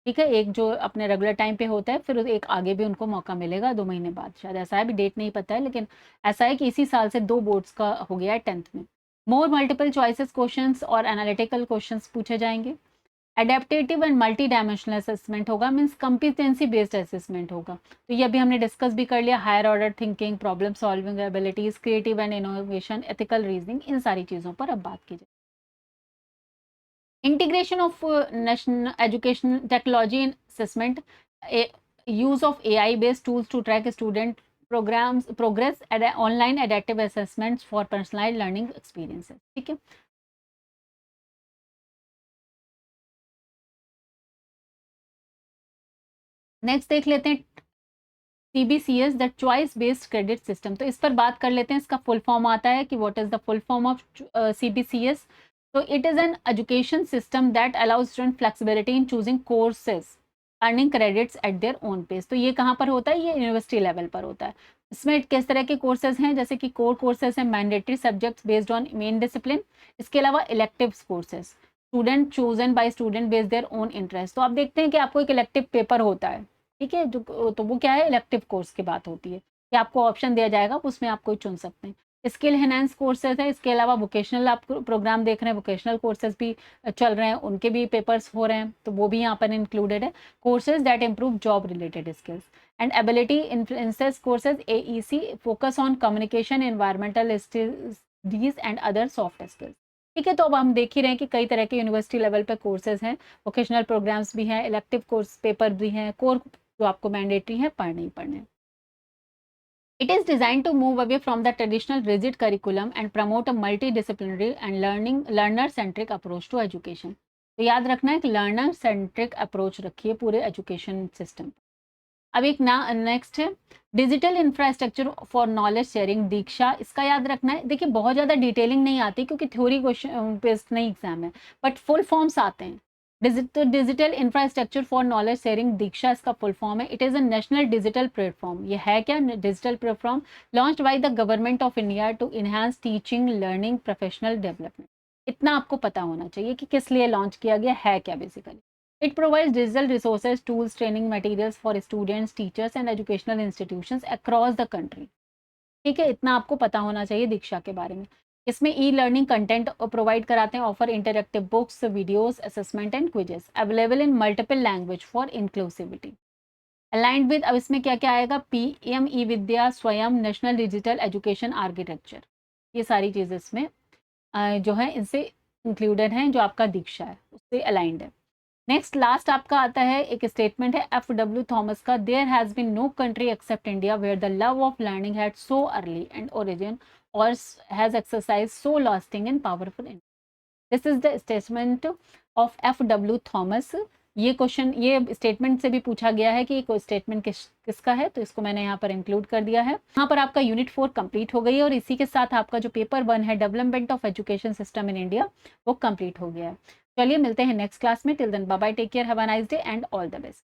ठीक है, एक जो अपने रेगुलर टाइम पे होता है, फिर एक आगे भी उनको मौका मिलेगा 2 महीने बाद, शायद ऐसा है, अभी डेट नहीं पता है, लेकिन ऐसा है कि इसी साल से 2 बोर्ड्स का हो गया है 10th में। मोर मल्टीपल चॉइसेस क्वेश्चंस और एनालिटिकल क्वेश्चंस पूछे जाएंगे। Adaptive and multi dimensional assessment होगा, मीन्स कंपिटेंसी बेस्ड असेसमेंट होगा, तो ये अभी हमने डिस्कस भी कर लिया। Higher order thinking, problem solving abilities, creative and innovation, ethical reasoning, इन सारी चीज़ों पर अब बात की जाए। Integration of national education technology in assessment, use of AI based tools to track student programmes progress, online adaptive assessments for personalised learning experiences. ठीक है, नेक्स्ट देख लेते हैं CBCS, the choice based credit system. तो इस पर बात कर लेते हैं, इसका फुल फॉर्म आता है कि what is the full form of CBCS। तो it is an education system that allows student flexibility in choosing courses, earning credits at their own pace. तो ये कहाँ पर होता है, ये यूनिवर्सिटी लेवल पर होता है। इसमें किस तरह के कोर्सेज हैं, जैसे कि कोर कोर्सेज हैं, mandatory subjects based on main discipline, इसके अलावा elective courses, student chosen bye student based their own interest. तो आप देखते हैं कि आपको एक इलेक्टिव पेपर होता है, ठीक है, जो तो वो क्या है, इलेक्टिव कोर्स की बात होती है कि आपको ऑप्शन दिया जाएगा, उसमें आप कोई चुन सकते हैं। स्किल एनहांस कोर्सेज है, इसके अलावा वोकेशनल आप प्रोग्राम देख रहे हैं, वोकेशनल कोर्सेज भी चल रहे हैं, उनके भी पेपर्स हो रहे हैं, तो वो भी यहाँ पर इंक्लूडेड है। Courses that improve job related skills and ability influences courses, AEC focus on communication, environmental studies and other soft skills. ठीक है, तो अब हम देख ही रहे हैं कि कई तरह के यूनिवर्सिटी लेवल पे कोर्सेज हैं, वोकेशनल प्रोग्राम्स भी हैं, इलेक्टिव कोर्स पेपर भी हैं, कोर जो आपको मैंडेटरी है पढ़ने ही पढ़ने। It is designed to move away from the traditional rigid curriculum and promote a multidisciplinary and learner-centric approach to education. तो याद रखना है कि learner centric approach रखिए पूरे education system। अब एक नेक्स्ट है digital infrastructure for knowledge sharing, Diksha, इसका याद रखना है। देखिए बहुत ज़्यादा डिटेलिंग नहीं आती क्योंकि थ्योरी क्वेश्चन बेस्ड नहीं एग्जाम है, बट फुल फॉर्म्स आते हैं। Digital infrastructure for knowledge sharing, Diksha इसका फुल फॉर्म है। It is a national digital platform, ये है क्या, digital platform launched by the government of India to enhance teaching learning professional development. इतना आपको पता होना चाहिए कि किस लिए लॉन्च किया गया है, क्या basically. It provides digital resources, tools, training materials for students, teachers and educational institutions across the country. ठीक है, इतना आपको पता होना चाहिए दीक्षा के बारे में। इसमें ई लर्निंग कंटेंट प्रोवाइड कराते हैं, offer interactive books, videos, assessment and quizzes, available in multiple language for inclusivity. Aligned with, अब इसमें क्या क्या आएगा, PM ई विद्या, स्वयं, नेशनल डिजिटल एजुकेशन आर्किटेक्चर, ये सारी चीज़ें इसमें जो है इनसे इंक्लूडेड हैं, जो आपका दीक्षा है उससे अलाइंड है। नेक्स्ट लास्ट आपका आता है एक स्टेटमेंट है FW थॉमस का, there has been no country except India where the love of learning had so early and origin और has exercise so lasting and powerful in. This is the statement of FW Thomas. ये question ये statement से भी पूछा गया है कि कोई स्टेटमेंट किसका है, तो इसको मैंने यहाँ पर इंक्लूड कर दिया है। यहाँ पर आपका यूनिट 4 कंप्लीट हो गई है और इसी के साथ आपका जो पेपर 1 है development of education system in India वो कंप्लीट हो गया है। चलिए मिलते हैं नेक्स्ट क्लास में, till then bye bye, take care, have a nice day and all the best.